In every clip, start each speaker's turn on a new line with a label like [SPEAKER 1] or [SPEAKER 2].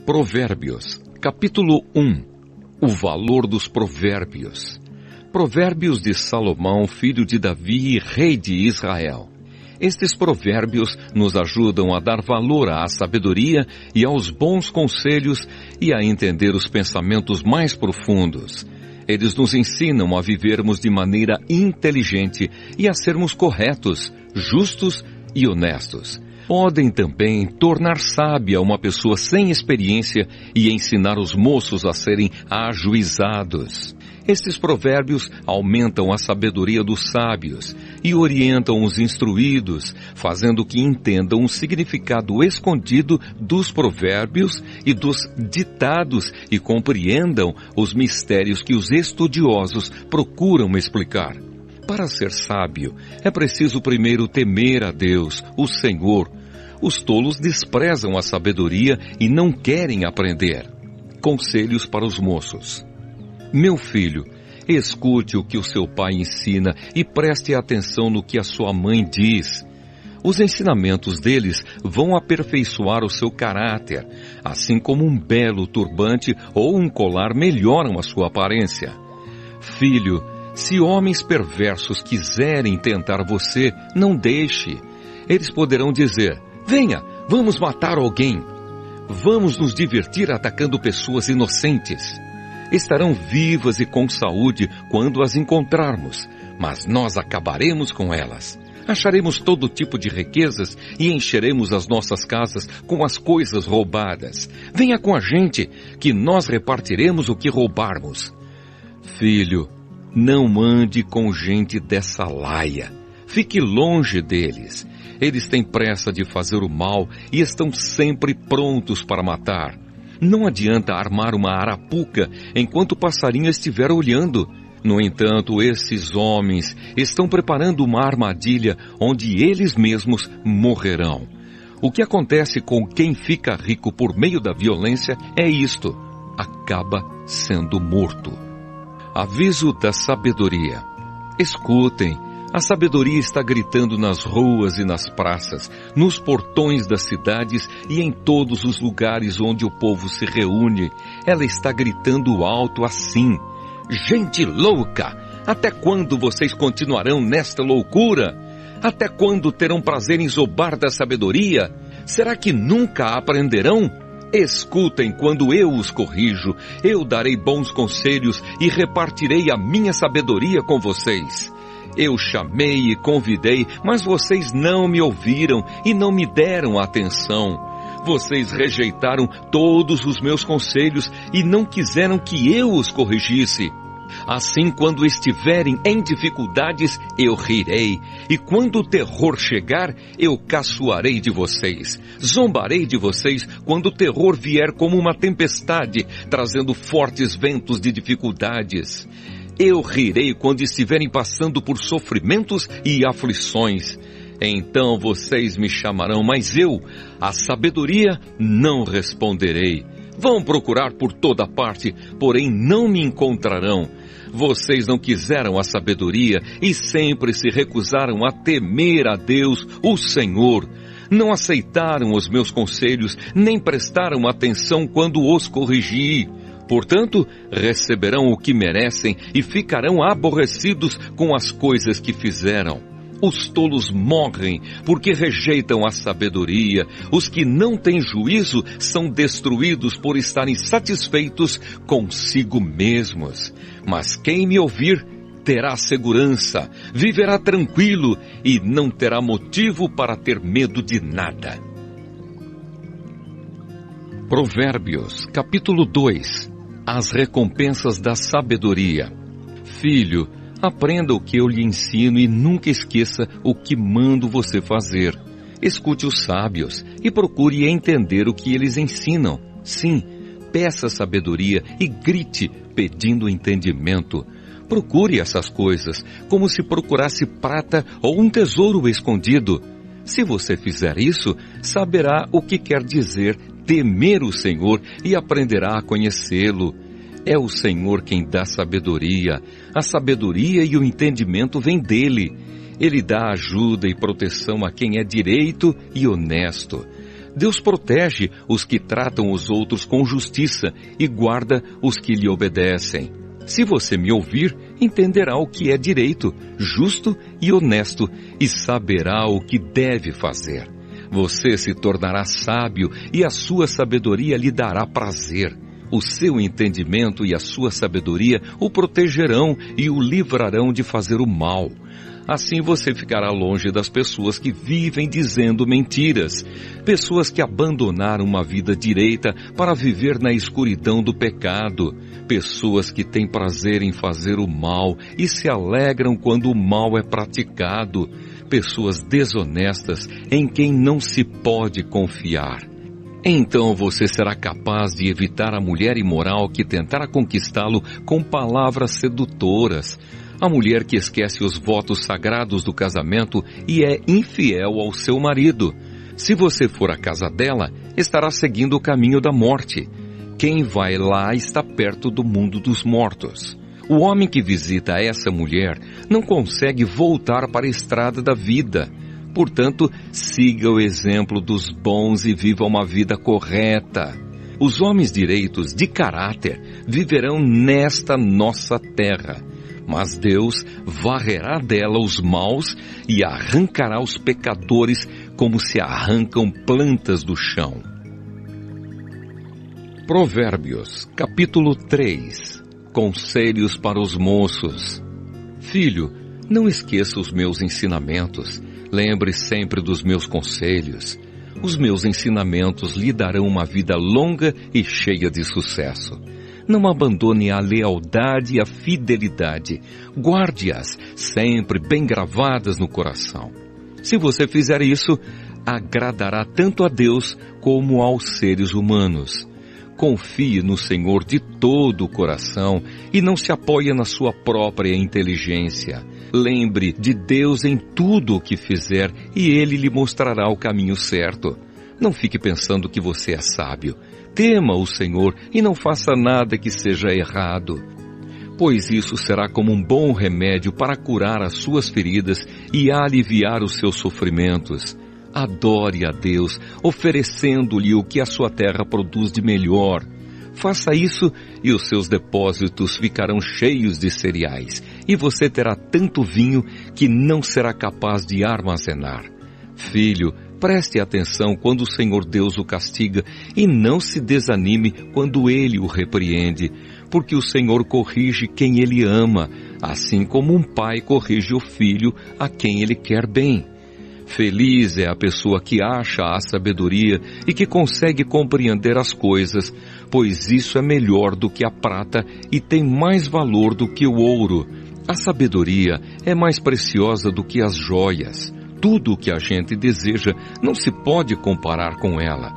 [SPEAKER 1] Provérbios, capítulo 1. O valor dos provérbios. Provérbios de Salomão, filho de Davi, rei de Israel. Estes provérbios nos ajudam a dar valor à sabedoria e aos bons conselhos e a entender os pensamentos mais profundos. Eles nos ensinam a vivermos de maneira inteligente e a sermos corretos, justos e honestos. Podem também tornar sábia uma pessoa sem experiência e ensinar os moços a serem ajuizados. Estes provérbios aumentam a sabedoria dos sábios e orientam os instruídos, fazendo que entendam o significado escondido dos provérbios e dos ditados e compreendam os mistérios que os estudiosos procuram explicar. Para ser sábio, é preciso primeiro temer a Deus, o Senhor. Os tolos desprezam a sabedoria e não querem aprender. Conselhos para os moços. Meu filho, escute o que o seu pai ensina e preste atenção no que a sua mãe diz. Os ensinamentos deles vão aperfeiçoar o seu caráter, assim como um belo turbante ou um colar melhoram a sua aparência. Filho, se homens perversos quiserem tentar você, não deixe. Eles poderão dizer: venha, vamos matar alguém. Vamos nos divertir atacando pessoas inocentes. Estarão vivas e com saúde quando as encontrarmos, mas nós acabaremos com elas. Acharemos todo tipo de riquezas e encheremos as nossas casas com as coisas roubadas. Venha com a gente, que nós repartiremos o que roubarmos. Filho, não ande com gente dessa laia. Fique longe deles. Eles têm pressa de fazer o mal e estão sempre prontos para matar. Não adianta armar uma arapuca enquanto o passarinho estiver olhando. No entanto, esses homens estão preparando uma armadilha onde eles mesmos morrerão. O que acontece com quem fica rico por meio da violência é isto: acaba sendo morto. Aviso da sabedoria. Escutem. A sabedoria está gritando nas ruas e nas praças, nos portões das cidades e em todos os lugares onde o povo se reúne. Ela está gritando alto assim: gente louca! Até quando vocês continuarão nesta loucura? Até quando terão prazer em zombar da sabedoria? Será que nunca aprenderão? Escutem quando eu os corrijo. Eu darei bons conselhos e repartirei a minha sabedoria com vocês. Eu chamei e convidei, mas vocês não me ouviram e não me deram atenção. Vocês rejeitaram todos os meus conselhos e não quiseram que eu os corrigisse. Assim, quando estiverem em dificuldades, eu rirei, e quando o terror chegar, eu caçoarei de vocês. Zombarei de vocês quando o terror vier como uma tempestade, trazendo fortes ventos de dificuldades. Eu rirei quando estiverem passando por sofrimentos e aflições. Então vocês me chamarão, mas eu, a sabedoria, não responderei. Vão procurar por toda parte, porém não me encontrarão. Vocês não quiseram a sabedoria e sempre se recusaram a temer a Deus, o Senhor. Não aceitaram os meus conselhos, nem prestaram atenção quando os corrigi. Portanto, receberão o que merecem e ficarão aborrecidos com as coisas que fizeram. Os tolos morrem porque rejeitam a sabedoria. Os que não têm juízo são destruídos por estarem satisfeitos consigo mesmos. Mas quem me ouvir terá segurança, viverá tranquilo e não terá motivo para ter medo de nada. Provérbios, capítulo 2. As recompensas da sabedoria. Filho, aprenda o que eu lhe ensino e nunca esqueça o que mando você fazer. Escute os sábios e procure entender o que eles ensinam. Sim, peça sabedoria e grite pedindo entendimento. Procure essas coisas como se procurasse prata ou um tesouro escondido. Se você fizer isso, saberá o que quer dizer temer o Senhor e aprenderá a conhecê-lo. É o Senhor quem dá sabedoria. A sabedoria e o entendimento vêm dele. Ele dá ajuda e proteção a quem é direito e honesto. Deus protege os que tratam os outros com justiça e guarda os que lhe obedecem. Se você me ouvir, entenderá o que é direito, justo e honesto e saberá o que deve fazer. Você se tornará sábio e a sua sabedoria lhe dará prazer. O seu entendimento e a sua sabedoria o protegerão e o livrarão de fazer o mal. Assim você ficará longe das pessoas que vivem dizendo mentiras, pessoas que abandonaram uma vida direita para viver na escuridão do pecado, pessoas que têm prazer em fazer o mal e se alegram quando o mal é praticado, pessoas desonestas em quem não se pode confiar. Então você será capaz de evitar a mulher imoral que tentará conquistá-lo com palavras sedutoras, a mulher que esquece os votos sagrados do casamento e é infiel ao seu marido. Se você for à casa dela, estará seguindo o caminho da morte. Quem vai lá está perto do mundo dos mortos. O homem que visita essa mulher não consegue voltar para a estrada da vida. Portanto, siga o exemplo dos bons e viva uma vida correta. Os homens direitos de caráter viverão nesta nossa terra. Mas Deus varrerá dela os maus e arrancará os pecadores como se arrancam plantas do chão. Provérbios, capítulo 3. Conselhos para os moços. Filho, não esqueça os meus ensinamentos. Lembre sempre dos meus conselhos. Os meus ensinamentos lhe darão uma vida longa e cheia de sucesso. Não abandone a lealdade e a fidelidade. Guarde-as sempre bem gravadas no coração. Se você fizer isso, agradará tanto a Deus como aos seres humanos. Confie no Senhor de todo o coração e não se apoie na sua própria inteligência. Lembre de Deus em tudo o que fizer e Ele lhe mostrará o caminho certo. Não fique pensando que você é sábio. Tema o Senhor e não faça nada que seja errado, pois isso será como um bom remédio para curar as suas feridas e aliviar os seus sofrimentos. Adore a Deus, oferecendo-lhe o que a sua terra produz de melhor. Faça isso e os seus depósitos ficarão cheios de cereais, e você terá tanto vinho que não será capaz de armazenar. Filho, preste atenção quando o Senhor Deus o castiga e não se desanime quando Ele o repreende, porque o Senhor corrige quem Ele ama, assim como um pai corrige o filho a quem Ele quer bem. Feliz é a pessoa que acha a sabedoria e que consegue compreender as coisas, pois isso é melhor do que a prata e tem mais valor do que o ouro. A sabedoria é mais preciosa do que as joias. Tudo o que a gente deseja não se pode comparar com ela.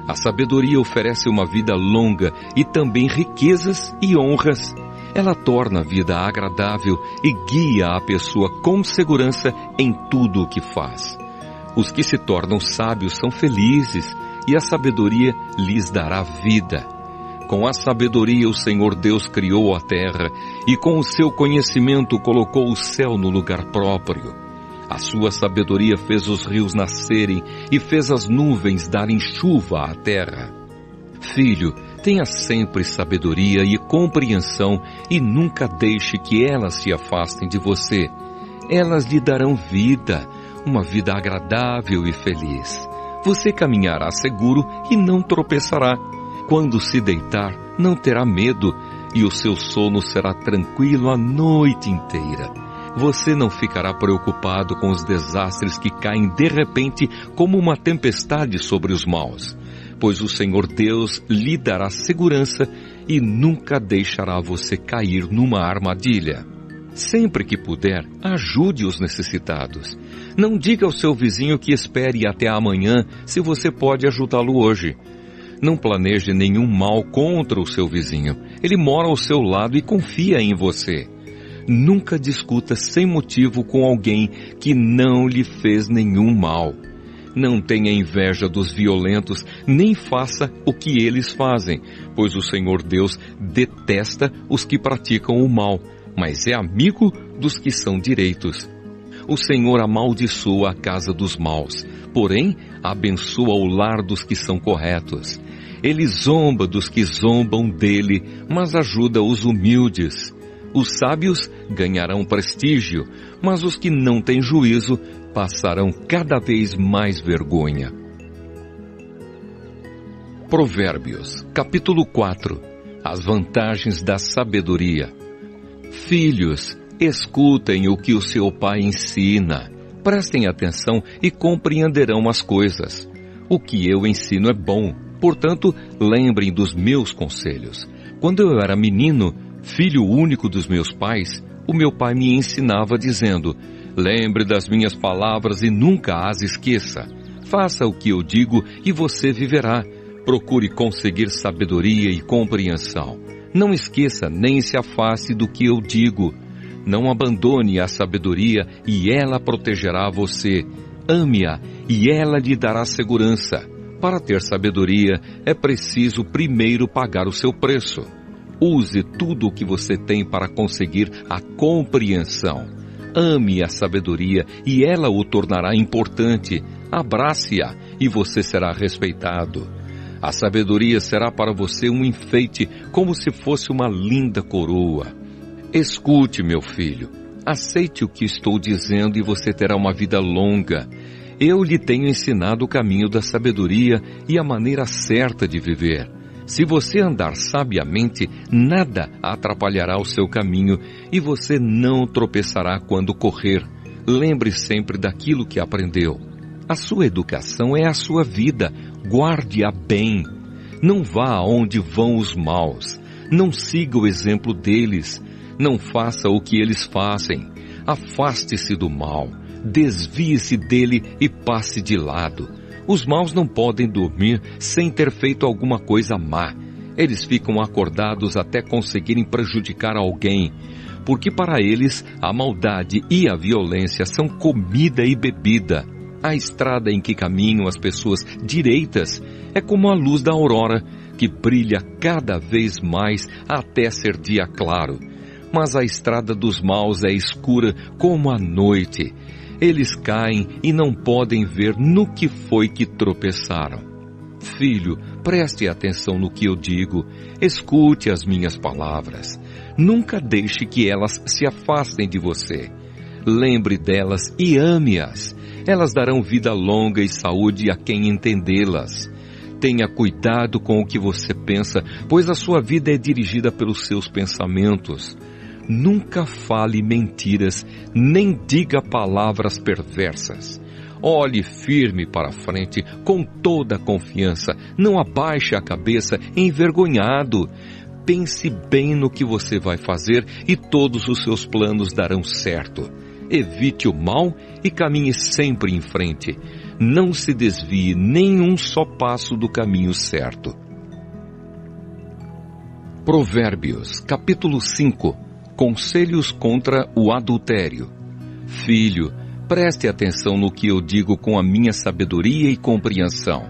[SPEAKER 1] A sabedoria oferece uma vida longa e também riquezas e honras. Ela torna a vida agradável e guia a pessoa com segurança em tudo o que faz. Os que se tornam sábios são felizes e a sabedoria lhes dará vida. Com a sabedoria o Senhor Deus criou a terra e com o seu conhecimento colocou o céu no lugar próprio. A sua sabedoria fez os rios nascerem e fez as nuvens darem chuva à terra. Filho, tenha sempre sabedoria e compreensão e nunca deixe que elas se afastem de você. Elas lhe darão vida, uma vida agradável e feliz. Você caminhará seguro e não tropeçará. Quando se deitar, não terá medo e o seu sono será tranquilo a noite inteira. Você não ficará preocupado com os desastres que caem de repente como uma tempestade sobre os maus, pois o Senhor Deus lhe dará segurança e nunca deixará você cair numa armadilha. Sempre que puder, ajude os necessitados. Não diga ao seu vizinho que espere até amanhã se você pode ajudá-lo hoje. Não planeje nenhum mal contra o seu vizinho. Ele mora ao seu lado e confia em você. Nunca discuta sem motivo com alguém que não lhe fez nenhum mal. Não tenha inveja dos violentos, nem faça o que eles fazem, pois o Senhor Deus detesta os que praticam o mal, mas é amigo dos que são direitos. O Senhor amaldiçoa a casa dos maus, porém abençoa o lar dos que são corretos. Ele zomba dos que zombam dele, mas ajuda os humildes. Os sábios ganharão prestígio, mas os que não têm juízo passarão cada vez mais vergonha. Provérbios, capítulo 4. As vantagens da sabedoria. Filhos, escutem o que o seu pai ensina. Prestem atenção e compreenderão as coisas. O que eu ensino é bom, portanto, lembrem dos meus conselhos. Quando eu era menino, filho único dos meus pais, o meu pai me ensinava dizendo: lembre das minhas palavras e nunca as esqueça. Faça o que eu digo e você viverá. Procure conseguir sabedoria e compreensão. Não esqueça nem se afaste do que eu digo. Não abandone a sabedoria e ela protegerá você. Ame-a e ela lhe dará segurança. Para ter sabedoria, é preciso primeiro pagar o seu preço. Use tudo o que você tem para conseguir a compreensão. Ame a sabedoria e ela o tornará importante. Abrace-a e você será respeitado. A sabedoria será para você um enfeite, como se fosse uma linda coroa. Escute, meu filho. Aceite o que estou dizendo e você terá uma vida longa. Eu lhe tenho ensinado o caminho da sabedoria e a maneira certa de viver. Se você andar sabiamente, nada atrapalhará o seu caminho e você não tropeçará quando correr. Lembre sempre daquilo que aprendeu. A sua educação é a sua vida. Guarde-a bem. Não vá aonde vão os maus. Não siga o exemplo deles. Não faça o que eles fazem. Afaste-se do mal. Desvie-se dele e passe de lado. Os maus não podem dormir sem ter feito alguma coisa má. Eles ficam acordados até conseguirem prejudicar alguém, porque para eles a maldade e a violência são comida e bebida. A estrada em que caminham as pessoas direitas é como a luz da aurora, que brilha cada vez mais até ser dia claro. Mas a estrada dos maus é escura como a noite. Eles caem e não podem ver no que foi que tropeçaram. Filho, preste atenção no que eu digo. Escute as minhas palavras. Nunca deixe que elas se afastem de você. Lembre delas e ame-as. Elas darão vida longa e saúde a quem entendê-las. Tenha cuidado com o que você pensa, pois a sua vida é dirigida pelos seus pensamentos. Nunca fale mentiras, nem diga palavras perversas. Olhe firme para frente, com toda a confiança. Não abaixe a cabeça envergonhado. Pense bem no que você vai fazer e todos os seus planos darão certo. Evite o mal e caminhe sempre em frente. Não se desvie nem um só passo do caminho certo. Provérbios, capítulo 5. Conselhos contra o adultério. Filho, preste atenção no que eu digo com a minha sabedoria e compreensão.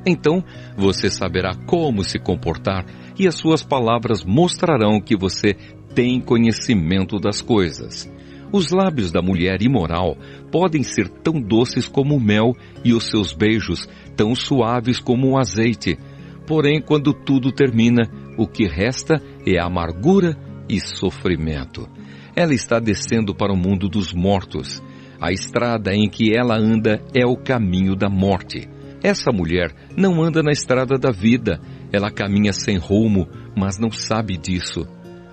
[SPEAKER 1] Então você saberá como se comportar e as suas palavras mostrarão que você tem conhecimento das coisas. Os lábios da mulher imoral podem ser tão doces como o mel e os seus beijos tão suaves como o azeite. Porém, quando tudo termina, o que resta é amargura e sofrimento. Ela está descendo para o mundo dos mortos. A estrada em que ela anda é o caminho da morte. Essa mulher não anda na estrada da vida. Ela caminha sem rumo, mas não sabe disso.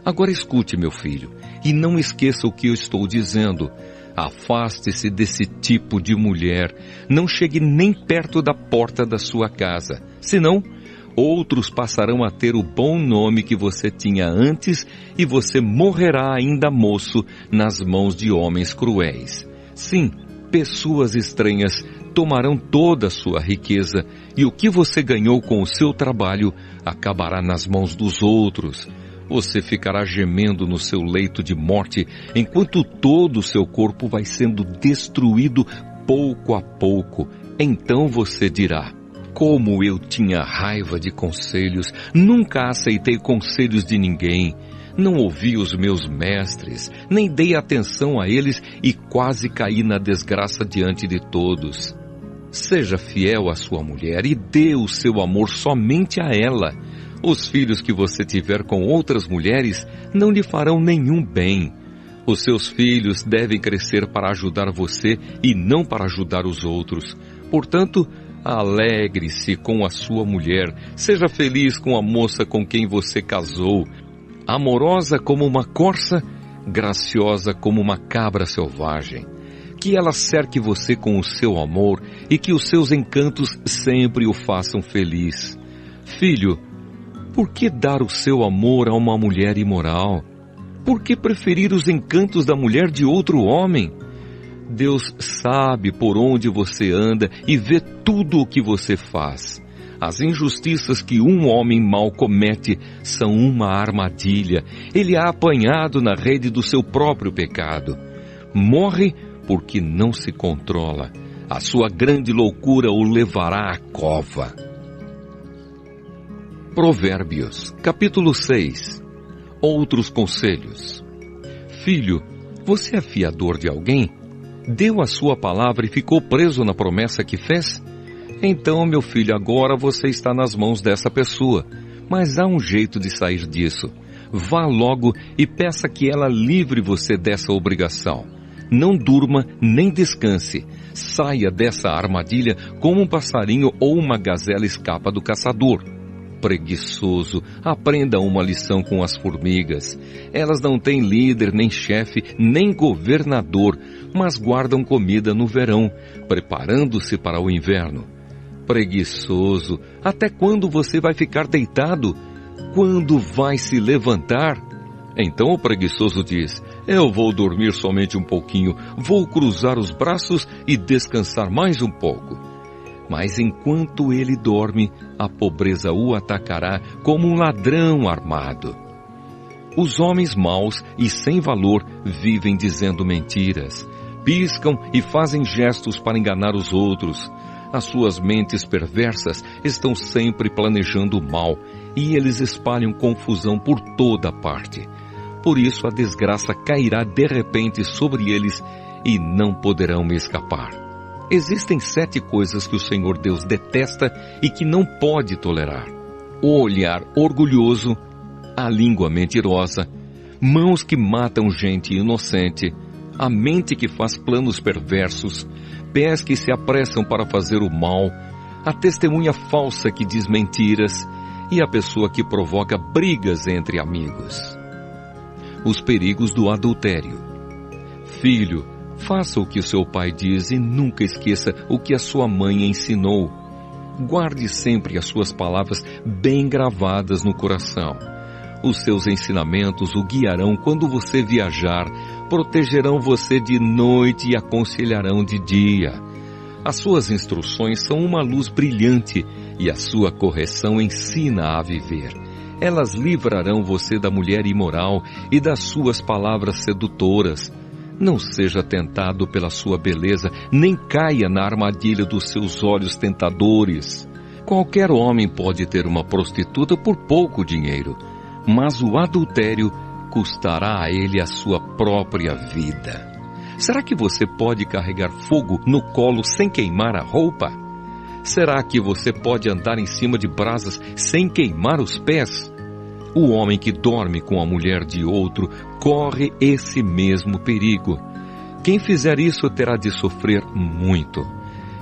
[SPEAKER 1] Agora escute, meu filho, e não esqueça o que eu estou dizendo. Afaste-se desse tipo de mulher. Não chegue nem perto da porta da sua casa. Senão, outros passarão a ter o bom nome que você tinha antes e você morrerá ainda moço nas mãos de homens cruéis. Sim, pessoas estranhas tomarão toda a sua riqueza e o que você ganhou com o seu trabalho acabará nas mãos dos outros. Você ficará gemendo no seu leito de morte, enquanto todo o seu corpo vai sendo destruído pouco a pouco. Então você dirá: como eu tinha raiva de conselhos, nunca aceitei conselhos de ninguém. Não ouvi os meus mestres, nem dei atenção a eles e quase caí na desgraça diante de todos. Seja fiel à sua mulher e dê o seu amor somente a ela. Os filhos que você tiver com outras mulheres não lhe farão nenhum bem. Os seus filhos devem crescer para ajudar você e não para ajudar os outros. Portanto, alegre-se com a sua mulher, seja feliz com a moça com quem você casou, amorosa como uma corça, graciosa como uma cabra selvagem. Que ela cerque você com o seu amor e que os seus encantos sempre o façam feliz. Filho, por que dar o seu amor a uma mulher imoral? Por que preferir os encantos da mulher de outro homem? Deus sabe por onde você anda e vê tudo o que você faz. As injustiças que um homem mau comete são uma armadilha. Ele é apanhado na rede do seu próprio pecado. Morre porque não se controla. A sua grande loucura o levará à cova. Provérbios, capítulo 6. Outros conselhos. Filho, você é fiador de alguém? Deu a sua palavra e ficou preso na promessa que fez? Então, meu filho, agora você está nas mãos dessa pessoa. Mas há um jeito de sair disso. Vá logo e peça que ela livre você dessa obrigação. Não durma nem descanse. Saia dessa armadilha como um passarinho ou uma gazela escapa do caçador. Preguiçoso, aprenda uma lição com as formigas. Elas não têm líder, nem chefe, nem governador, mas guardam comida no verão, preparando-se para o inverno. Preguiçoso, até quando você vai ficar deitado? Quando vai se levantar? Então o preguiçoso diz: eu vou dormir somente um pouquinho, vou cruzar os braços e descansar mais um pouco. Mas enquanto ele dorme, a pobreza o atacará como um ladrão armado. Os homens maus e sem valor vivem dizendo mentiras, piscam e fazem gestos para enganar os outros. As suas mentes perversas estão sempre planejando o mal e eles espalham confusão por toda parte. Por isso a desgraça cairá de repente sobre eles e não poderão me escapar. Existem 7 coisas que o Senhor Deus detesta e que não pode tolerar: o olhar orgulhoso, a língua mentirosa, mãos que matam gente inocente, a mente que faz planos perversos, pés que se apressam para fazer o mal, a testemunha falsa que diz mentiras e a pessoa que provoca brigas entre amigos. Os perigos do adultério. Filho, faça o que o seu pai diz e nunca esqueça o que a sua mãe ensinou. Guarde sempre as suas palavras bem gravadas no coração. Os seus ensinamentos o guiarão quando você viajar, protegerão você de noite e aconselharão de dia. As suas instruções são uma luz brilhante e a sua correção ensina a viver. Elas livrarão você da mulher imoral e das suas palavras sedutoras. Não seja tentado pela sua beleza, nem caia na armadilha dos seus olhos tentadores. Qualquer homem pode ter uma prostituta por pouco dinheiro, mas o adultério custará a ele a sua própria vida. Será que você pode carregar fogo no colo sem queimar a roupa? Será que você pode andar em cima de brasas sem queimar os pés? O homem que dorme com a mulher de outro corre esse mesmo perigo. Quem fizer isso terá de sofrer muito.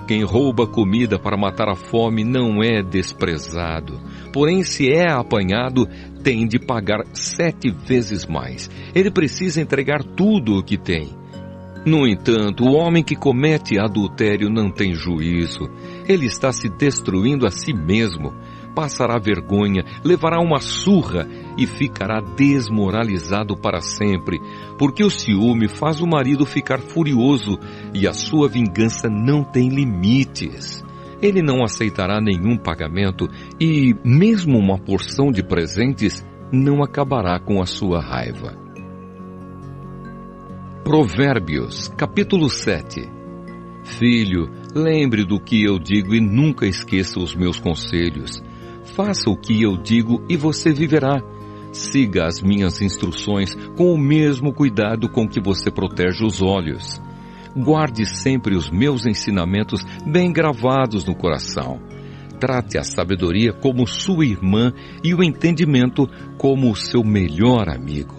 [SPEAKER 1] Quem rouba comida para matar a fome não é desprezado. Porém, se é apanhado, tem de pagar 7 vezes mais. Ele precisa entregar tudo o que tem. No entanto, o homem que comete adultério não tem juízo. Ele está se destruindo a si mesmo. Passará vergonha, levará uma surra e ficará desmoralizado para sempre, porque o ciúme faz o marido ficar furioso e a sua vingança não tem limites. Ele não aceitará nenhum pagamento e, mesmo uma porção de presentes, não acabará com a sua raiva. Provérbios, capítulo 7. Filho, lembre do que eu digo e nunca esqueça os meus conselhos. Faça o que eu digo e você viverá. Siga as minhas instruções com o mesmo cuidado com que você protege os olhos. Guarde sempre os meus ensinamentos bem gravados no coração. Trate a sabedoria como sua irmã e o entendimento como o seu melhor amigo.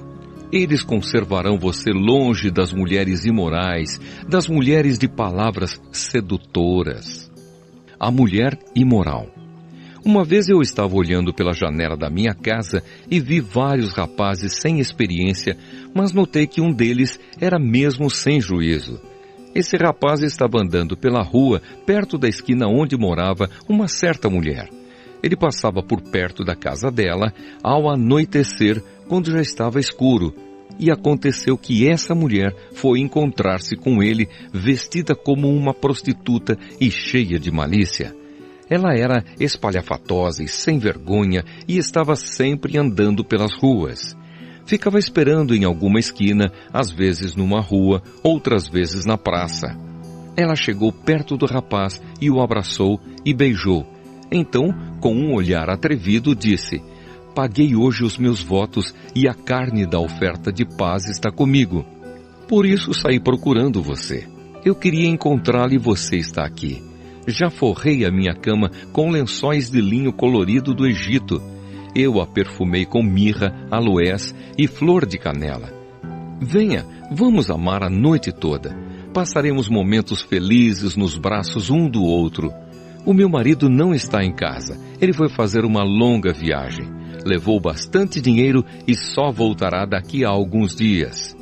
[SPEAKER 1] Eles conservarão você longe das mulheres imorais, das mulheres de palavras sedutoras. A mulher imoral. Uma vez eu estava olhando pela janela da minha casa e vi vários rapazes sem experiência, mas notei que um deles era mesmo sem juízo. Esse rapaz estava andando pela rua, perto da esquina onde morava uma certa mulher. Ele passava por perto da casa dela ao anoitecer, quando já estava escuro. E aconteceu que essa mulher foi encontrar-se com ele, vestida como uma prostituta e cheia de malícia. Ela era espalhafatosa e sem vergonha e estava sempre andando pelas ruas. Ficava esperando em alguma esquina, às vezes numa rua, outras vezes na praça. Ela chegou perto do rapaz e o abraçou e beijou. Então, com um olhar atrevido, disse: "Paguei hoje os meus votos e a carne da oferta de paz está comigo. Por isso saí procurando você. Eu queria encontrá-lo e você está aqui. Já forrei a minha cama com lençóis de linho colorido do Egito. Eu a perfumei com mirra, aloés e flor de canela. Venha, vamos amar a noite toda. Passaremos momentos felizes nos braços um do outro. O meu marido não está em casa. Ele foi fazer uma longa viagem. Levou bastante dinheiro e só voltará daqui a alguns dias."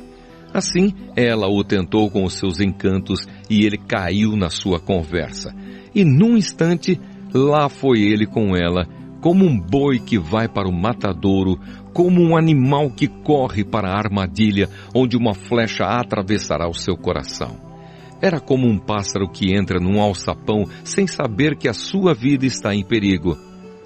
[SPEAKER 1] Assim, ela o tentou com os seus encantos e ele caiu na sua conversa. E num instante, lá foi ele com ela, como um boi que vai para o matadouro, como um animal que corre para a armadilha, onde uma flecha atravessará o seu coração. Era como um pássaro que entra num alçapão sem saber que a sua vida está em perigo.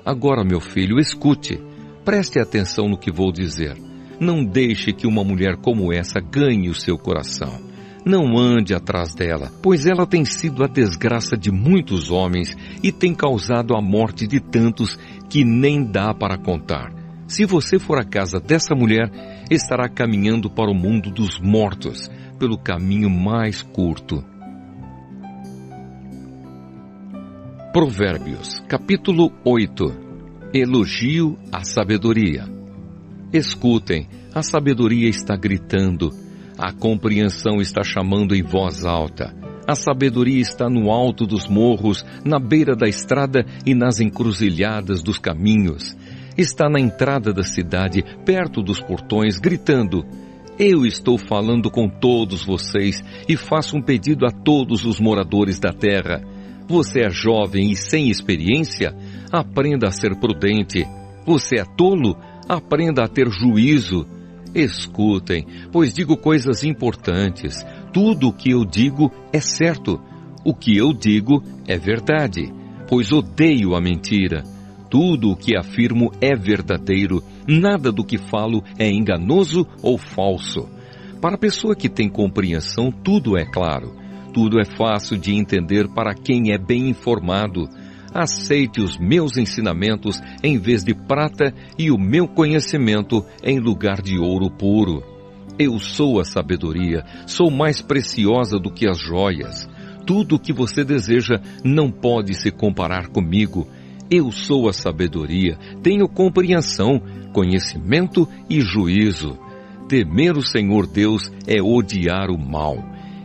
[SPEAKER 1] Agora, meu filho, escute. Preste atenção no que vou dizer. Não deixe que uma mulher como essa ganhe o seu coração. Não ande atrás dela, pois ela tem sido a desgraça de muitos homens e tem causado a morte de tantos que nem dá para contar. Se você for à casa dessa mulher, estará caminhando para o mundo dos mortos, pelo caminho mais curto. Provérbios, capítulo 8. Elogio à sabedoria. Escutem, a sabedoria está gritando. A compreensão está chamando em voz alta. A sabedoria está no alto dos morros, na beira da estrada e nas encruzilhadas dos caminhos. Está na entrada da cidade, perto dos portões, gritando: "Eu estou falando com todos vocês e faço um pedido a todos os moradores da terra. Você é jovem e sem experiência? Aprenda a ser prudente. Você é tolo? Aprenda a ter juízo. Escutem, pois digo coisas importantes. Tudo o que eu digo é certo. O que eu digo é verdade, pois odeio a mentira. Tudo o que afirmo é verdadeiro. Nada do que falo é enganoso ou falso. Para a pessoa que tem compreensão, tudo é claro. Tudo é fácil de entender para quem é bem informado. Aceite os meus ensinamentos em vez de prata e o meu conhecimento em lugar de ouro puro. Eu sou a sabedoria, sou mais preciosa do que as joias. Tudo o que você deseja não pode se comparar comigo. Eu sou a sabedoria, tenho compreensão, conhecimento e juízo. Temer o Senhor Deus é odiar o mal.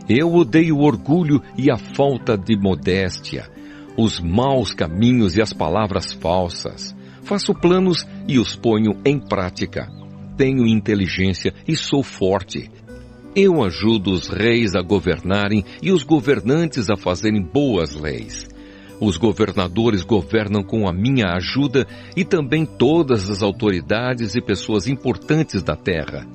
[SPEAKER 1] Eu odeio o orgulho e a falta de modéstia, os maus caminhos e as palavras falsas. Faço planos e os ponho em prática. Tenho inteligência e sou forte. Eu ajudo os reis a governarem e os governantes a fazerem boas leis. Os governadores governam com a minha ajuda e também todas as autoridades e pessoas importantes da terra.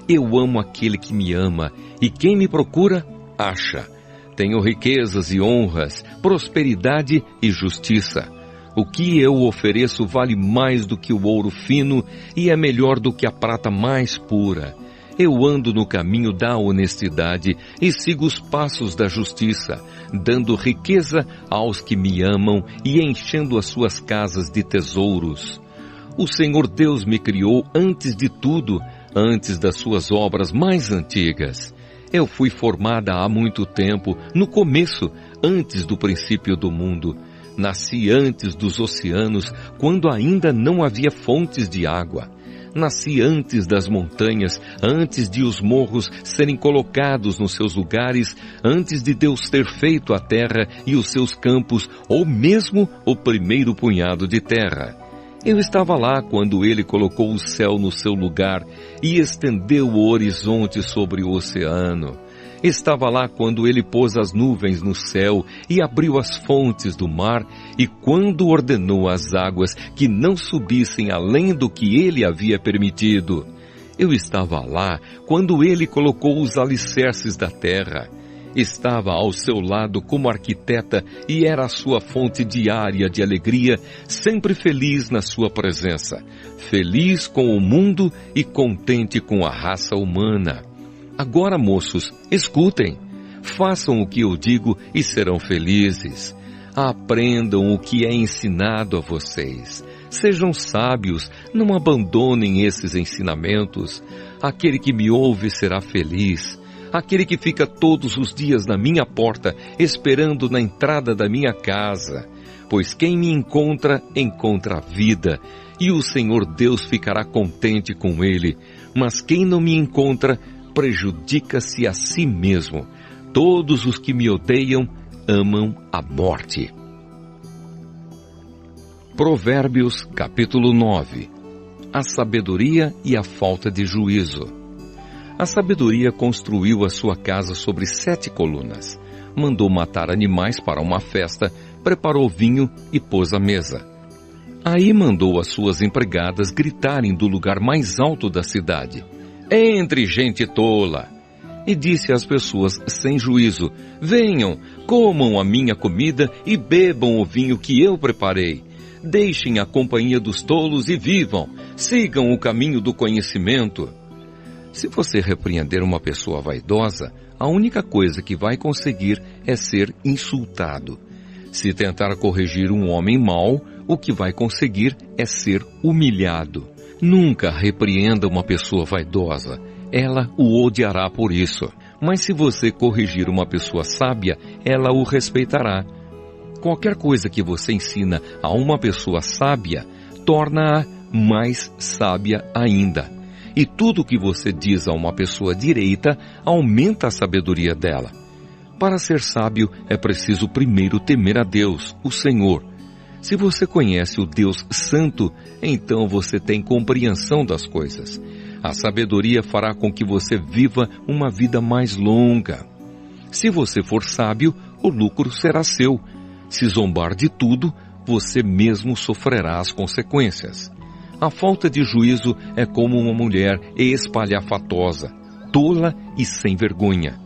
[SPEAKER 1] Eu amo aquele que me ama e quem me procura, acha. Tenho riquezas e honras, prosperidade e justiça. O que eu ofereço vale mais do que o ouro fino e é melhor do que a prata mais pura. Eu ando no caminho da honestidade e sigo os passos da justiça, dando riqueza aos que me amam e enchendo as suas casas de tesouros. O Senhor Deus me criou antes de tudo, antes das suas obras mais antigas. Eu fui formada há muito tempo, no começo, antes do princípio do mundo. Nasci antes dos oceanos, quando ainda não havia fontes de água. Nasci antes das montanhas, antes de os morros serem colocados nos seus lugares, antes de Deus ter feito a terra e os seus campos, ou mesmo o primeiro punhado de terra. Eu estava lá quando Ele colocou o céu no seu lugar e estendeu o horizonte sobre o oceano. Estava lá quando Ele pôs as nuvens no céu e abriu as fontes do mar, e quando ordenou às águas que não subissem além do que Ele havia permitido. Eu estava lá quando Ele colocou os alicerces da terra. Estava ao seu lado como arquiteta e era a sua fonte diária de alegria, sempre feliz na sua presença, feliz com o mundo e contente com a raça humana. Agora, moços, escutem, façam o que eu digo e serão felizes. Aprendam o que é ensinado a vocês. Sejam sábios, não abandonem esses ensinamentos. Aquele que me ouve será feliz. Aquele que fica todos os dias na minha porta, esperando na entrada da minha casa. Pois quem me encontra, encontra a vida, e o Senhor Deus ficará contente com ele. Mas quem não me encontra, prejudica-se a si mesmo. Todos os que me odeiam amam a morte. Provérbios, capítulo 9. A sabedoria e a falta de juízo. A sabedoria construiu a sua casa sobre 7 colunas. Mandou matar animais para uma festa, preparou vinho e pôs à mesa. Aí mandou as suas empregadas gritarem do lugar mais alto da cidade: entre, gente tola! E disse às pessoas sem juízo: venham, comam a minha comida e bebam o vinho que eu preparei. Deixem a companhia dos tolos e vivam, sigam o caminho do conhecimento. Se você repreender uma pessoa vaidosa, a única coisa que vai conseguir é ser insultado. Se tentar corrigir um homem mau, o que vai conseguir é ser humilhado. Nunca repreenda uma pessoa vaidosa, ela o odiará por isso. Mas se você corrigir uma pessoa sábia, ela o respeitará. Qualquer coisa que você ensina a uma pessoa sábia, torna-a mais sábia ainda. E tudo que você diz a uma pessoa direita, aumenta a sabedoria dela. Para ser sábio, é preciso primeiro temer a Deus, o Senhor. Se você conhece o Deus Santo, então você tem compreensão das coisas. A sabedoria fará com que você viva uma vida mais longa. Se você for sábio, o lucro será seu. Se zombar de tudo, você mesmo sofrerá as consequências. A falta de juízo é como uma mulher espalhafatosa, tola e sem vergonha.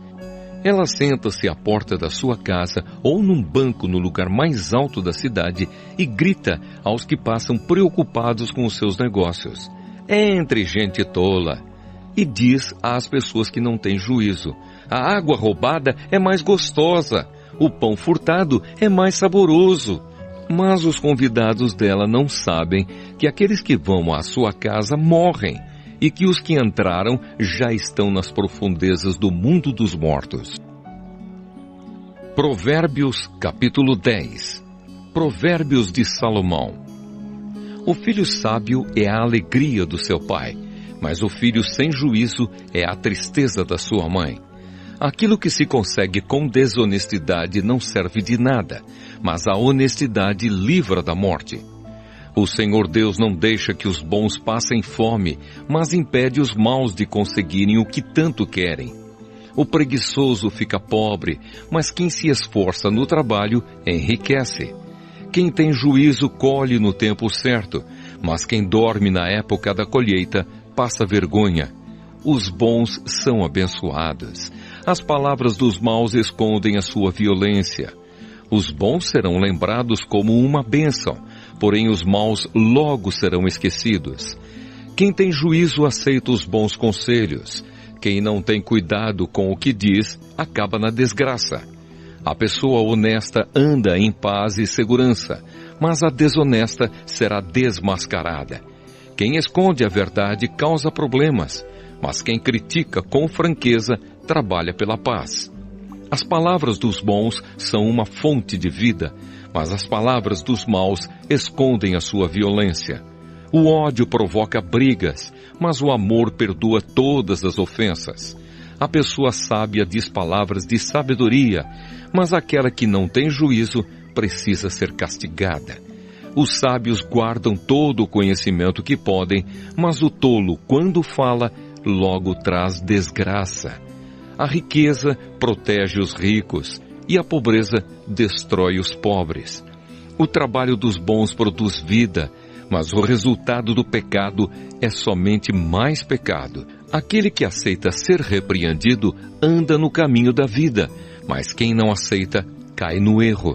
[SPEAKER 1] Ela senta-se à porta da sua casa ou num banco no lugar mais alto da cidade e grita aos que passam preocupados com os seus negócios: entre, gente tola! E diz às pessoas que não têm juízo: a água roubada é mais gostosa, o pão furtado é mais saboroso. Mas os convidados dela não sabem que aqueles que vão à sua casa morrem e que os que entraram já estão nas profundezas do mundo dos mortos. Provérbios, capítulo 10. Provérbios de Salomão. O filho sábio é a alegria do seu pai, mas o filho sem juízo é a tristeza da sua mãe. Aquilo que se consegue com desonestidade não serve de nada, mas a honestidade livra da morte. O Senhor Deus não deixa que os bons passem fome, mas impede os maus de conseguirem o que tanto querem. O preguiçoso fica pobre, mas quem se esforça no trabalho enriquece. Quem tem juízo colhe no tempo certo, mas quem dorme na época da colheita passa vergonha. Os bons são abençoados. As palavras dos maus escondem a sua violência. Os bons serão lembrados como uma bênção, porém os maus logo serão esquecidos. Quem tem juízo aceita os bons conselhos. Quem não tem cuidado com o que diz, acaba na desgraça. A pessoa honesta anda em paz e segurança, mas a desonesta será desmascarada. Quem esconde a verdade causa problemas, mas quem critica com franqueza trabalha pela paz. As palavras dos bons são uma fonte de vida, mas as palavras dos maus escondem a sua violência. O ódio provoca brigas, mas o amor perdoa todas as ofensas. A pessoa sábia diz palavras de sabedoria, mas aquela que não tem juízo precisa ser castigada. Os sábios guardam todo o conhecimento que podem, mas o tolo, quando fala, logo traz desgraça. A riqueza protege os ricos e a pobreza destrói os pobres. O trabalho dos bons produz vida, mas o resultado do pecado é somente mais pecado. Aquele que aceita ser repreendido anda no caminho da vida, mas quem não aceita cai no erro.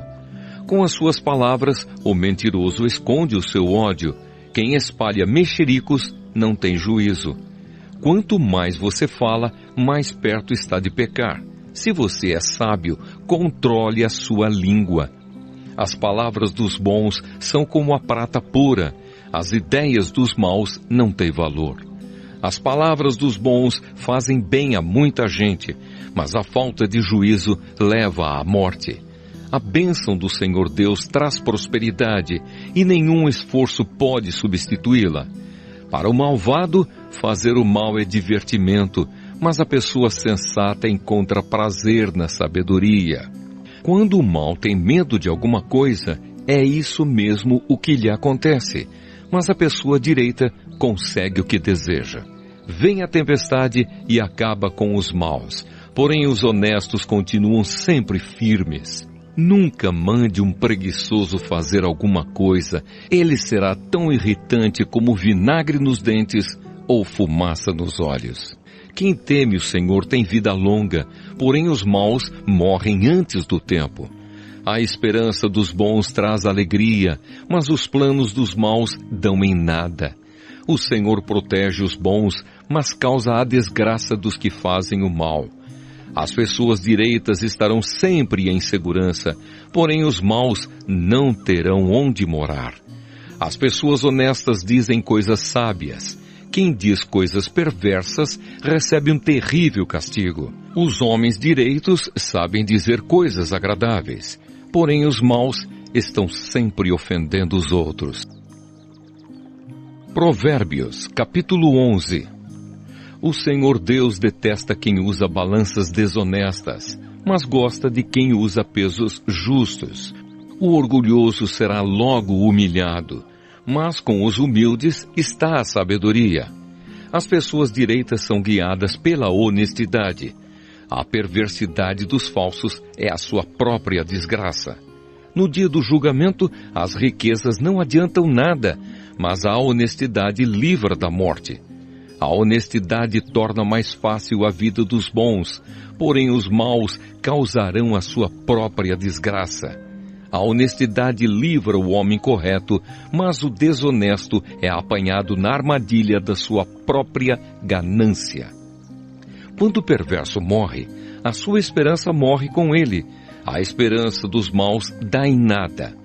[SPEAKER 1] Com as suas palavras, o mentiroso esconde o seu ódio. Quem espalha mexericos não tem juízo. Quanto mais você fala, mais perto está de pecar. Se você é sábio, controle a sua língua. As palavras dos bons são como a prata pura. As ideias dos maus não têm valor. As palavras dos bons fazem bem a muita gente, mas a falta de juízo leva à morte. A bênção do Senhor Deus traz prosperidade e nenhum esforço pode substituí-la. Para o malvado, fazer o mal é divertimento, mas a pessoa sensata encontra prazer na sabedoria. Quando o mal tem medo de alguma coisa, é isso mesmo o que lhe acontece, mas a pessoa direita consegue o que deseja. Vem a tempestade e acaba com os maus, porém os honestos continuam sempre firmes. Nunca mande um preguiçoso fazer alguma coisa, ele será tão irritante como vinagre nos dentes ou fumaça nos olhos. Quem teme o Senhor tem vida longa, porém os maus morrem antes do tempo. A esperança dos bons traz alegria, mas os planos dos maus dão em nada. O Senhor protege os bons, mas causa a desgraça dos que fazem o mal. As pessoas direitas estarão sempre em segurança, porém os maus não terão onde morar. As pessoas honestas dizem coisas sábias. Quem diz coisas perversas recebe um terrível castigo. Os homens direitos sabem dizer coisas agradáveis, porém os maus estão sempre ofendendo os outros. Provérbios, capítulo 11. O Senhor Deus detesta quem usa balanças desonestas, mas gosta de quem usa pesos justos. O orgulhoso será logo humilhado, mas com os humildes está a sabedoria. As pessoas direitas são guiadas pela honestidade. A perversidade dos falsos é a sua própria desgraça. No dia do julgamento, as riquezas não adiantam nada, mas a honestidade livra da morte. A honestidade torna mais fácil a vida dos bons, porém os maus causarão a sua própria desgraça. A honestidade livra o homem correto, mas o desonesto é apanhado na armadilha da sua própria ganância. Quando o perverso morre, a sua esperança morre com ele. A esperança dos maus dá em nada.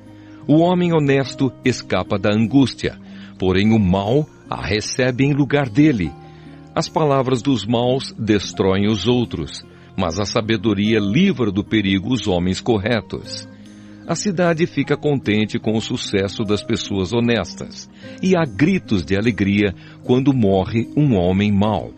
[SPEAKER 1] O homem honesto escapa da angústia, porém o mau a recebe em lugar dele. As palavras dos maus destroem os outros, mas a sabedoria livra do perigo os homens corretos. A cidade fica contente com o sucesso das pessoas honestas, e há gritos de alegria quando morre um homem mau.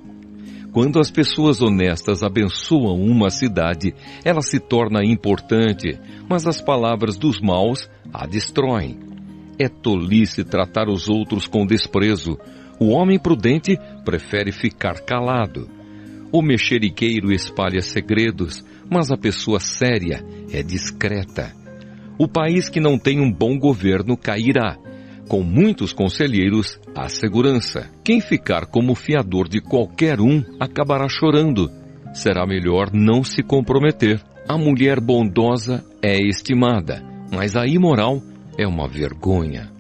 [SPEAKER 1] Quando as pessoas honestas abençoam uma cidade, ela se torna importante, mas as palavras dos maus a destroem. É tolice tratar os outros com desprezo. O homem prudente prefere ficar calado. O mexeriqueiro espalha segredos, mas a pessoa séria é discreta. O país que não tem um bom governo cairá. Com muitos conselheiros, há segurança. Quem ficar como fiador de qualquer um acabará chorando. Será melhor não se comprometer. A mulher bondosa é estimada, mas a imoral é uma vergonha.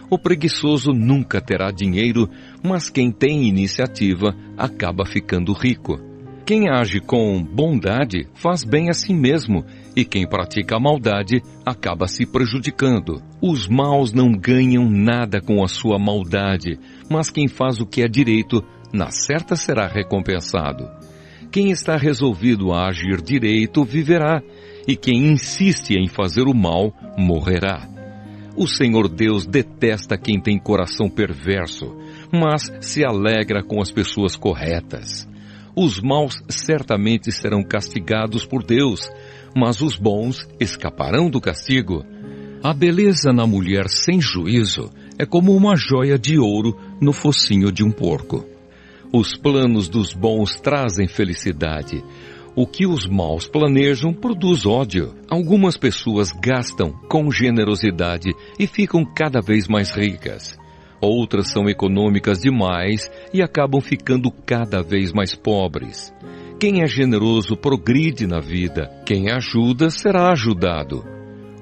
[SPEAKER 1] O preguiçoso nunca terá dinheiro, mas quem tem iniciativa acaba ficando rico. Quem age com bondade faz bem a si mesmo, e quem pratica a maldade acaba se prejudicando. Os maus não ganham nada com a sua maldade, mas quem faz o que é direito, na certa será recompensado. Quem está resolvido a agir direito viverá, e quem insiste em fazer o mal morrerá. O Senhor Deus detesta quem tem coração perverso, mas se alegra com as pessoas corretas. Os maus certamente serão castigados por Deus, mas os bons escaparão do castigo. A beleza na mulher sem juízo é como uma joia de ouro no focinho de um porco. Os planos dos bons trazem felicidade. O que os maus planejam produz ódio. Algumas pessoas gastam com generosidade e ficam cada vez mais ricas. Outras são econômicas demais e acabam ficando cada vez mais pobres. Quem é generoso progride na vida. Quem ajuda será ajudado.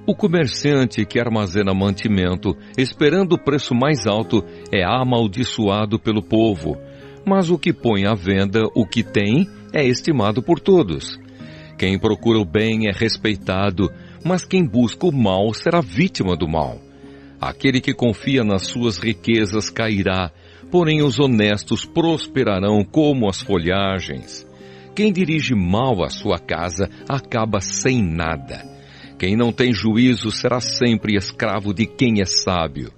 [SPEAKER 1] O comerciante que armazena mantimento, esperando o preço mais alto, é amaldiçoado pelo povo. Mas o que põe à venda o que tem é estimado por todos. Quem procura o bem é respeitado, mas quem busca o mal será vítima do mal. Aquele que confia nas suas riquezas cairá, porém os honestos prosperarão como as folhagens. Quem dirige mal a sua casa acaba sem nada. Quem não tem juízo será sempre escravo de quem é sábio.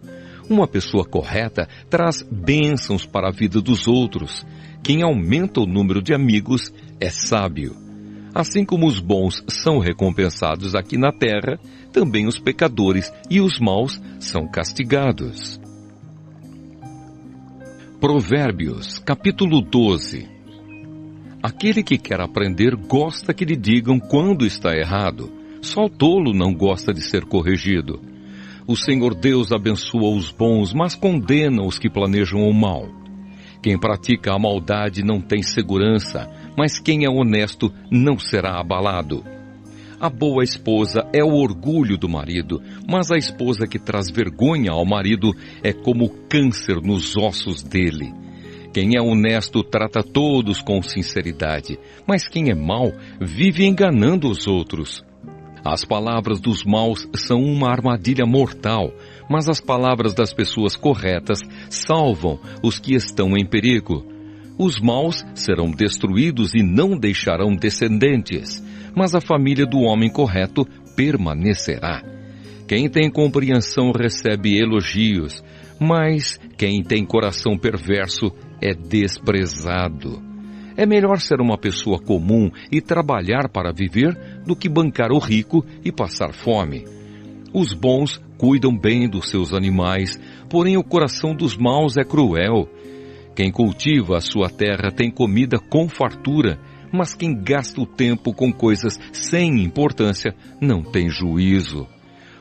[SPEAKER 1] Uma pessoa correta traz bênçãos para a vida dos outros. Quem aumenta o número de amigos é sábio. Assim como os bons são recompensados aqui na terra, também os pecadores e os maus são castigados. Provérbios, capítulo 12. Aquele que quer aprender gosta que lhe digam quando está errado. Só o tolo não gosta de ser corrigido. O Senhor Deus abençoa os bons, mas condena os que planejam o mal. Quem pratica a maldade não tem segurança, mas quem é honesto não será abalado. A boa esposa é o orgulho do marido, mas a esposa que traz vergonha ao marido é como câncer nos ossos dele. Quem é honesto trata todos com sinceridade, mas quem é mau vive enganando os outros. As palavras dos maus são uma armadilha mortal, mas as palavras das pessoas corretas salvam os que estão em perigo. Os maus serão destruídos e não deixarão descendentes, mas a família do homem correto permanecerá. Quem tem compreensão recebe elogios, mas quem tem coração perverso é desprezado. É melhor ser uma pessoa comum e trabalhar para viver do que bancar o rico e passar fome. Os bons cuidam bem dos seus animais, porém o coração dos maus é cruel. Quem cultiva a sua terra tem comida com fartura, mas quem gasta o tempo com coisas sem importância não tem juízo.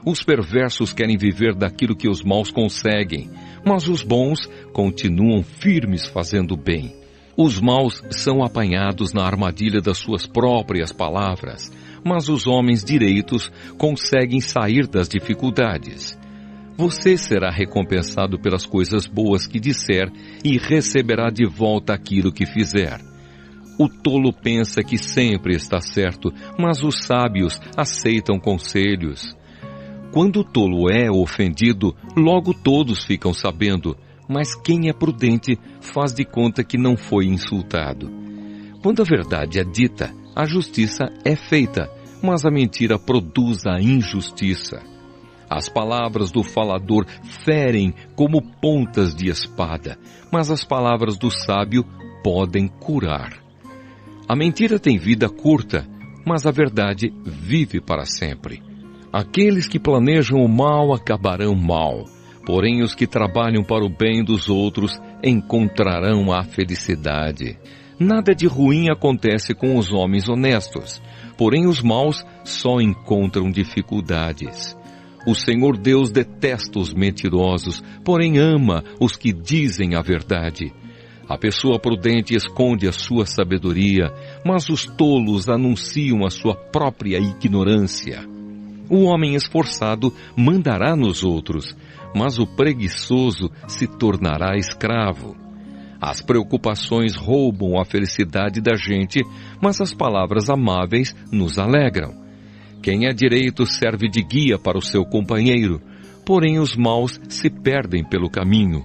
[SPEAKER 1] Os perversos querem viver daquilo que os maus conseguem, mas os bons continuam firmes fazendo bem. Os maus são apanhados na armadilha das suas próprias palavras, mas os homens direitos conseguem sair das dificuldades. Você será recompensado pelas coisas boas que disser e receberá de volta aquilo que fizer. O tolo pensa que sempre está certo, mas os sábios aceitam conselhos. Quando o tolo é ofendido, logo todos ficam sabendo, mas quem é prudente faz de conta que não foi insultado. Quando a verdade é dita, a justiça é feita, mas a mentira produz a injustiça. As palavras do falador ferem como pontas de espada, mas as palavras do sábio podem curar. A mentira tem vida curta, mas a verdade vive para sempre. Aqueles que planejam o mal acabarão mal, porém os que trabalham para o bem dos outros encontrarão a felicidade. Nada de ruim acontece com os homens honestos, porém os maus só encontram dificuldades. O Senhor Deus detesta os mentirosos, porém ama os que dizem a verdade. A pessoa prudente esconde a sua sabedoria, mas os tolos anunciam a sua própria ignorância. O homem esforçado mandará nos outros, mas o preguiçoso se tornará escravo. As preocupações roubam a felicidade da gente, mas as palavras amáveis nos alegram. Quem é direito serve de guia para o seu companheiro, porém os maus se perdem pelo caminho.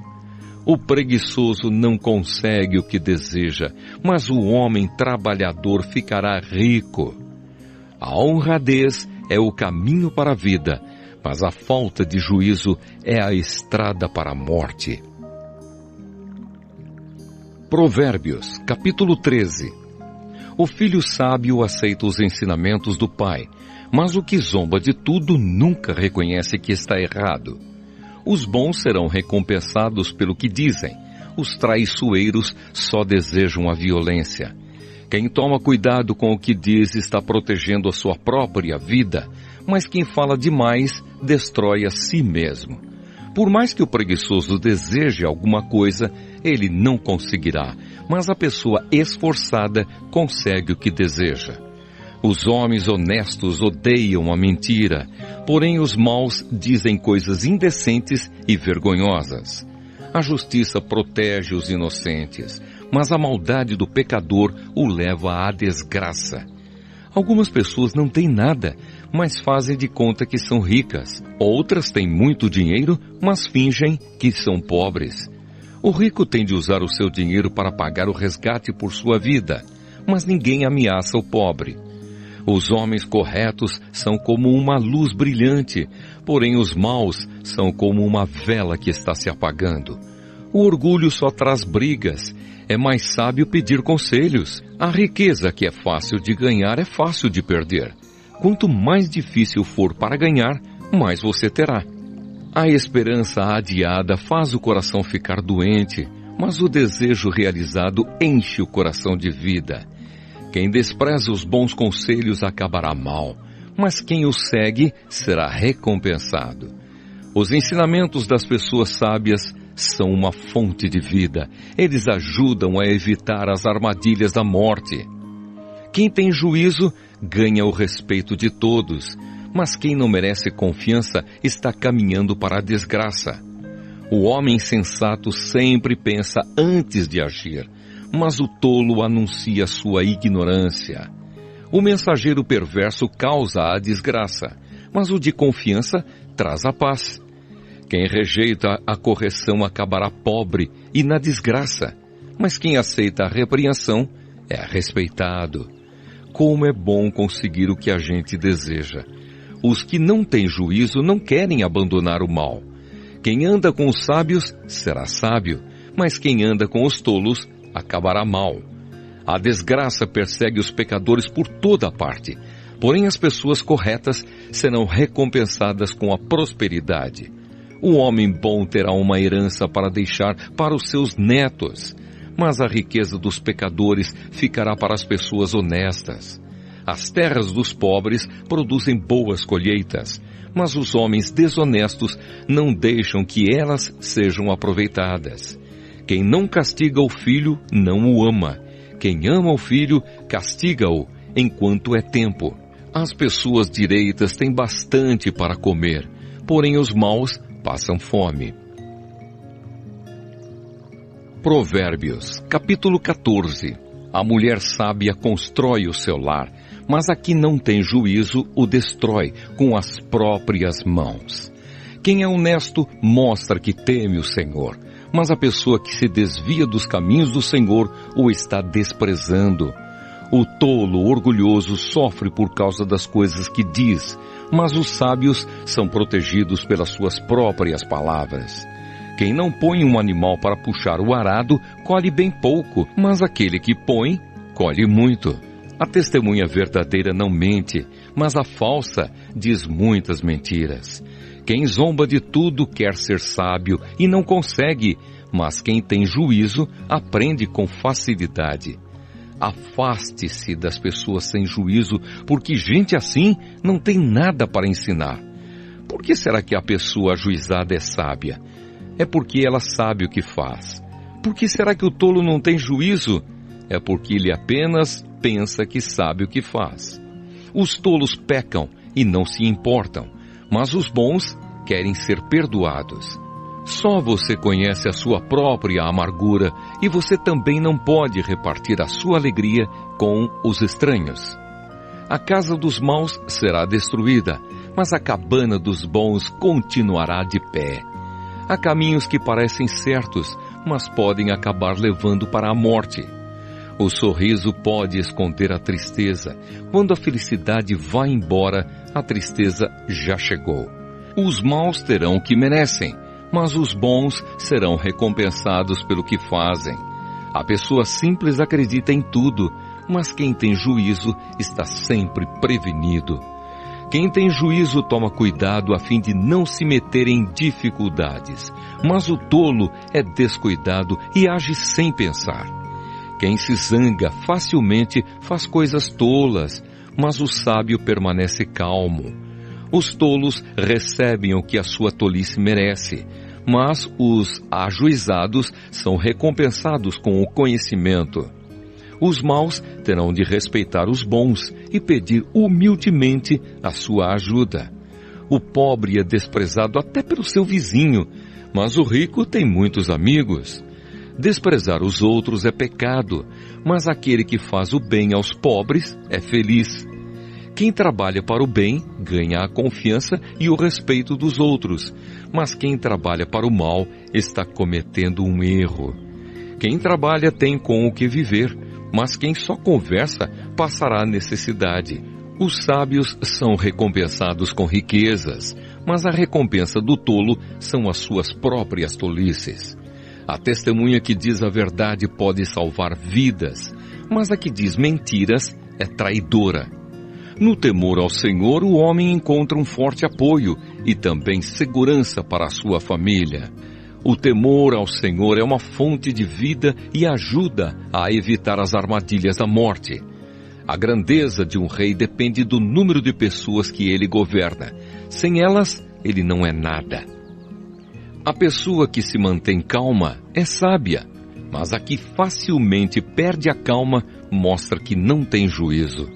[SPEAKER 1] O preguiçoso não consegue o que deseja, mas o homem trabalhador ficará rico. A honradez é o caminho para a vida, mas a falta de juízo é a estrada para a morte. Provérbios, capítulo 13. O filho sábio aceita os ensinamentos do pai, mas o que zomba de tudo nunca reconhece que está errado. Os bons serão recompensados pelo que dizem, os traiçoeiros só desejam a violência. Quem toma cuidado com o que diz está protegendo a sua própria vida, mas quem fala demais destrói a si mesmo. Por mais que o preguiçoso deseje alguma coisa, ele não conseguirá, mas a pessoa esforçada consegue o que deseja. Os homens honestos odeiam a mentira, porém os maus dizem coisas indecentes e vergonhosas. A justiça protege os inocentes, mas a maldade do pecador o leva à desgraça. Algumas pessoas não têm nada, mas fazem de conta que são ricas. Outras têm muito dinheiro, mas fingem que são pobres. O rico tem de usar o seu dinheiro para pagar o resgate por sua vida, mas ninguém ameaça o pobre. Os homens corretos são como uma luz brilhante, porém os maus são como uma vela que está se apagando. O orgulho só traz brigas. É mais sábio pedir conselhos. A riqueza que é fácil de ganhar é fácil de perder. Quanto mais difícil for para ganhar, mais você terá. A esperança adiada faz o coração ficar doente, mas o desejo realizado enche o coração de vida. Quem despreza os bons conselhos acabará mal, mas quem os segue será recompensado. Os ensinamentos das pessoas sábias são uma fonte de vida. Eles ajudam a evitar as armadilhas da morte. Quem tem juízo ganha o respeito de todos, mas quem não merece confiança está caminhando para a desgraça. O homem sensato sempre pensa antes de agir, mas o tolo anuncia sua ignorância. O mensageiro perverso causa a desgraça, mas o de confiança traz a paz. Quem rejeita a correção acabará pobre e na desgraça, mas quem aceita a repreensão é respeitado. Como é bom conseguir o que a gente deseja. Os que não têm juízo não querem abandonar o mal. Quem anda com os sábios será sábio, mas quem anda com os tolos acabará mal. A desgraça persegue os pecadores por toda parte, porém as pessoas corretas serão recompensadas com a prosperidade. O homem bom terá uma herança para deixar para os seus netos, mas a riqueza dos pecadores ficará para as pessoas honestas. As terras dos pobres produzem boas colheitas, mas os homens desonestos não deixam que elas sejam aproveitadas. Quem não castiga o filho não o ama. Quem ama o filho, castiga-o enquanto é tempo. As pessoas direitas têm bastante para comer, porém os maus passam fome. Provérbios, capítulo 14. A mulher sábia constrói o seu lar, mas a que não tem juízo o destrói com as próprias mãos. Quem é honesto mostra que teme o Senhor, mas a pessoa que se desvia dos caminhos do Senhor o está desprezando. O tolo orgulhoso sofre por causa das coisas que diz, mas os sábios são protegidos pelas suas próprias palavras. Quem não põe um animal para puxar o arado, colhe bem pouco, mas aquele que põe, colhe muito. A testemunha verdadeira não mente, mas a falsa diz muitas mentiras. Quem zomba de tudo quer ser sábio e não consegue, mas quem tem juízo aprende com facilidade. Afaste-se das pessoas sem juízo, porque gente assim não tem nada para ensinar. Por que será que a pessoa ajuizada é sábia? É porque ela sabe o que faz. Por que será que o tolo não tem juízo? É porque ele apenas pensa que sabe o que faz. Os tolos pecam e não se importam, mas os bons querem ser perdoados. Só você conhece a sua própria amargura e você também não pode repartir a sua alegria com os estranhos. A casa dos maus será destruída, mas a cabana dos bons continuará de pé. Há caminhos que parecem certos, mas podem acabar levando para a morte. O sorriso pode esconder a tristeza. Quando a felicidade vai embora, a tristeza já chegou. Os maus terão o que merecem, mas os bons serão recompensados pelo que fazem. A pessoa simples acredita em tudo, mas quem tem juízo está sempre prevenido. Quem tem juízo toma cuidado a fim de não se meter em dificuldades, mas o tolo é descuidado e age sem pensar. Quem se zanga facilmente faz coisas tolas, mas o sábio permanece calmo. Os tolos recebem o que a sua tolice merece, mas os ajuizados são recompensados com o conhecimento. Os maus terão de respeitar os bons e pedir humildemente a sua ajuda. O pobre é desprezado até pelo seu vizinho, mas o rico tem muitos amigos. Desprezar os outros é pecado, mas aquele que faz o bem aos pobres é feliz. Quem trabalha para o bem ganha a confiança e o respeito dos outros, mas quem trabalha para o mal está cometendo um erro. Quem trabalha tem com o que viver, mas quem só conversa passará necessidade. Os sábios são recompensados com riquezas, mas a recompensa do tolo são as suas próprias tolices. A testemunha que diz a verdade pode salvar vidas, mas a que diz mentiras é traidora. No temor ao Senhor, o homem encontra um forte apoio e também segurança para a sua família. O temor ao Senhor é uma fonte de vida e ajuda a evitar as armadilhas da morte. A grandeza de um rei depende do número de pessoas que ele governa. Sem elas, ele não é nada. A pessoa que se mantém calma é sábia, mas a que facilmente perde a calma mostra que não tem juízo.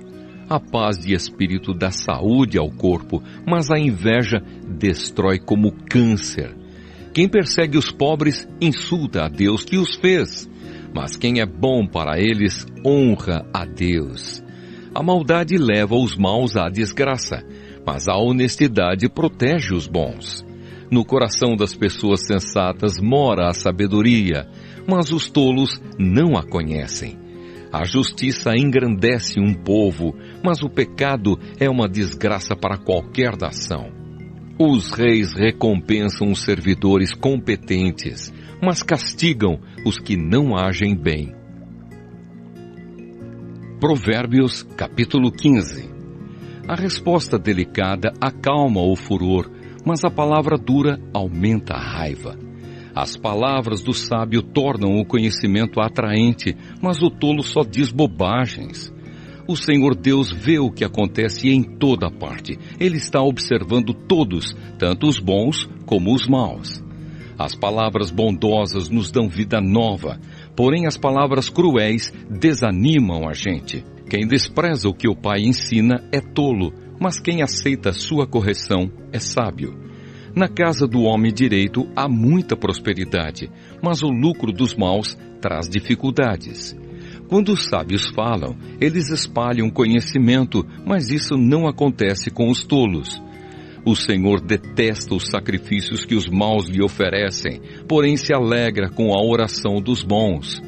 [SPEAKER 1] A paz de espírito dá saúde ao corpo, mas a inveja destrói como câncer. Quem persegue os pobres insulta a Deus que os fez, mas quem é bom para eles honra a Deus. A maldade leva os maus à desgraça, mas a honestidade protege os bons. No coração das pessoas sensatas mora a sabedoria, mas os tolos não a conhecem. A justiça engrandece um povo, mas o pecado é uma desgraça para qualquer nação. Os reis recompensam os servidores competentes, mas castigam os que não agem bem. Provérbios, capítulo 15. A resposta delicada acalma o furor, mas a palavra dura aumenta a raiva. As palavras do sábio tornam o conhecimento atraente, mas o tolo só diz bobagens. O Senhor Deus vê o que acontece em toda parte. Ele está observando todos, tanto os bons como os maus. As palavras bondosas nos dão vida nova, porém as palavras cruéis desanimam a gente. Quem despreza o que o pai ensina é tolo, mas quem aceita sua correção é sábio. Na casa do homem direito há muita prosperidade, mas o lucro dos maus traz dificuldades. Quando os sábios falam, eles espalham conhecimento, mas isso não acontece com os tolos. O Senhor detesta os sacrifícios que os maus lhe oferecem, porém se alegra com a oração dos bons.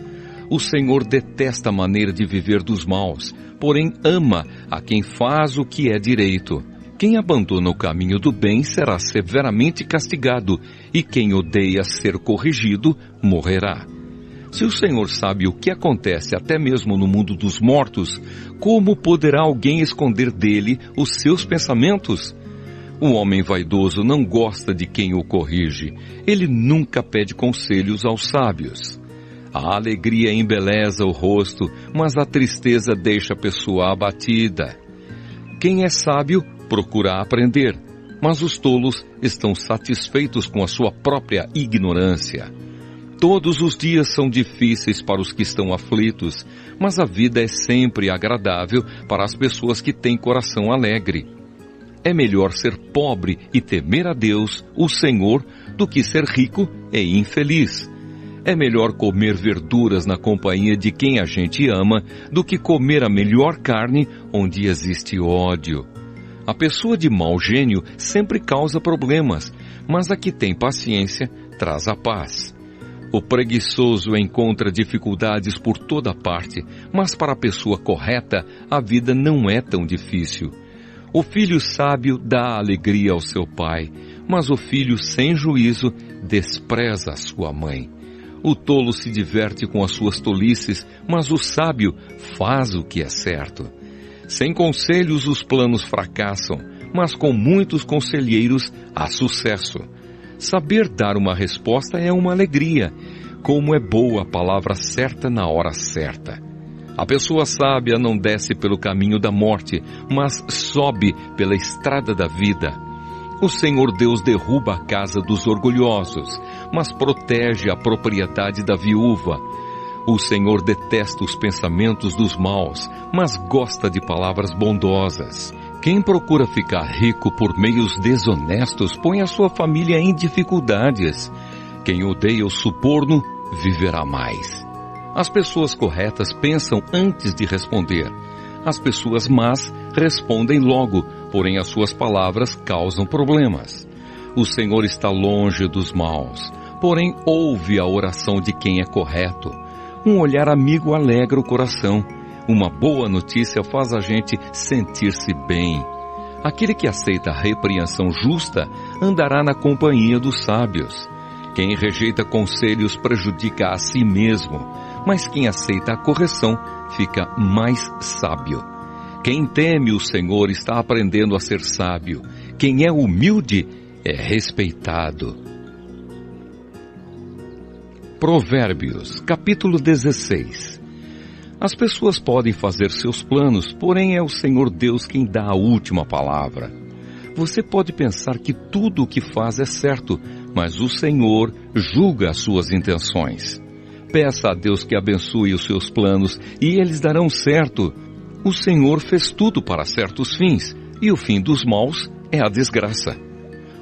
[SPEAKER 1] O Senhor detesta a maneira de viver dos maus, porém ama a quem faz o que é direito. Quem abandona o caminho do bem será severamente castigado, e quem odeia ser corrigido morrerá. Se o Senhor sabe o que acontece até mesmo no mundo dos mortos, como poderá alguém esconder dele os seus pensamentos? O homem vaidoso não gosta de quem o corrige. Ele nunca pede conselhos aos sábios. A alegria embeleza o rosto, mas a tristeza deixa a pessoa abatida. Quem é sábio procura aprender, mas os tolos estão satisfeitos com a sua própria ignorância. Todos os dias são difíceis para os que estão aflitos, mas a vida é sempre agradável para as pessoas que têm coração alegre. É melhor ser pobre e temer a Deus, o Senhor, do que ser rico e infeliz. É melhor comer verduras na companhia de quem a gente ama do que comer a melhor carne onde existe ódio. A pessoa de mau gênio sempre causa problemas, mas a que tem paciência traz a paz. O preguiçoso encontra dificuldades por toda parte, mas para a pessoa correta, a vida não é tão difícil. O filho sábio dá alegria ao seu pai, mas o filho sem juízo despreza a sua mãe. O tolo se diverte com as suas tolices, mas o sábio faz o que é certo. Sem conselhos os planos fracassam, mas com muitos conselheiros há sucesso. Saber dar uma resposta é uma alegria. Como é boa a palavra certa na hora certa. A pessoa sábia não desce pelo caminho da morte, mas sobe pela estrada da vida. O Senhor Deus derruba a casa dos orgulhosos, mas protege a propriedade da viúva. O Senhor detesta os pensamentos dos maus, mas gosta de palavras bondosas. Quem procura ficar rico por meios desonestos põe a sua família em dificuldades. Quem odeia o suborno viverá mais. As pessoas corretas pensam antes de responder. As pessoas más respondem logo, porém as suas palavras causam problemas. O Senhor está longe dos maus, porém ouve a oração de quem é correto. Um olhar amigo alegra o coração. Uma boa notícia faz a gente sentir-se bem. Aquele que aceita a repreensão justa andará na companhia dos sábios. Quem rejeita conselhos prejudica a si mesmo, mas quem aceita a correção fica mais sábio. Quem teme o Senhor está aprendendo a ser sábio. Quem é humilde é respeitado. Provérbios, capítulo 16. As pessoas podem fazer seus planos, porém é o Senhor Deus quem dá a última palavra. Você pode pensar que tudo o que faz é certo, mas o Senhor julga as suas intenções. Peça a Deus que abençoe os seus planos e eles darão certo. O Senhor fez tudo para certos fins, e o fim dos maus é a desgraça.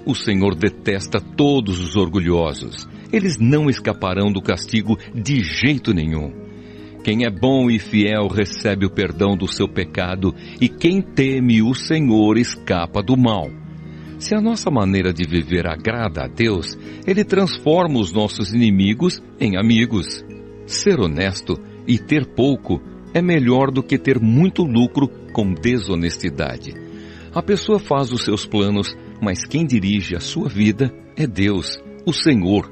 [SPEAKER 1] O Senhor detesta todos os orgulhosos. Eles não escaparão do castigo de jeito nenhum. Quem é bom e fiel recebe o perdão do seu pecado, e quem teme o Senhor escapa do mal. Se a nossa maneira de viver agrada a Deus, Ele transforma os nossos inimigos em amigos. Ser honesto e ter pouco é melhor do que ter muito lucro com desonestidade. A pessoa faz os seus planos, mas quem dirige a sua vida é Deus, o Senhor.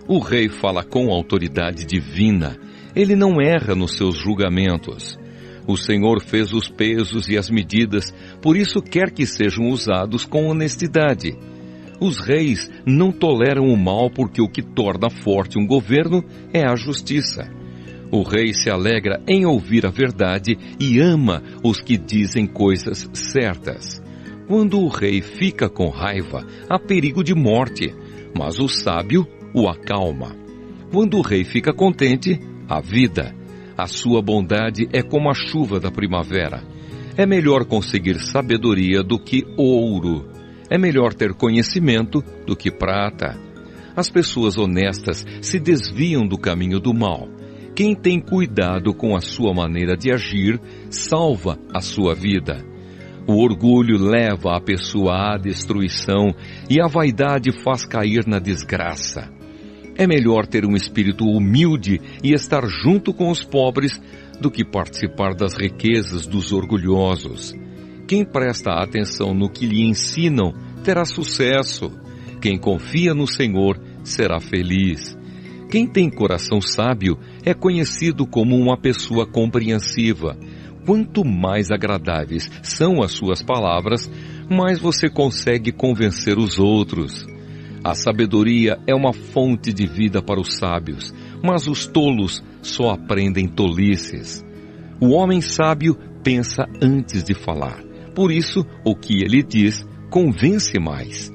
[SPEAKER 1] O rei fala com autoridade divina. Ele não erra nos seus julgamentos. O Senhor fez os pesos e as medidas, por isso quer que sejam usados com honestidade. Os reis não toleram o mal porque o que torna forte um governo é a justiça. O rei se alegra em ouvir a verdade e ama os que dizem coisas certas. Quando o rei fica com raiva, há perigo de morte, mas o sábio o acalma. Quando o rei fica contente, há vida. A sua bondade é como a chuva da primavera. É melhor conseguir sabedoria do que ouro. É melhor ter conhecimento do que prata. As pessoas honestas se desviam do caminho do mal. Quem tem cuidado com a sua maneira de agir, salva a sua vida. O orgulho leva a pessoa à destruição e a vaidade faz cair na desgraça. É melhor ter um espírito humilde e estar junto com os pobres do que participar das riquezas dos orgulhosos. Quem presta atenção no que lhe ensinam terá sucesso. Quem confia no Senhor será feliz. Quem tem coração sábio é conhecido como uma pessoa compreensiva. Quanto mais agradáveis são as suas palavras, mais você consegue convencer os outros. A sabedoria é uma fonte de vida para os sábios, mas os tolos só aprendem tolices. O homem sábio pensa antes de falar, por isso o que ele diz convence mais.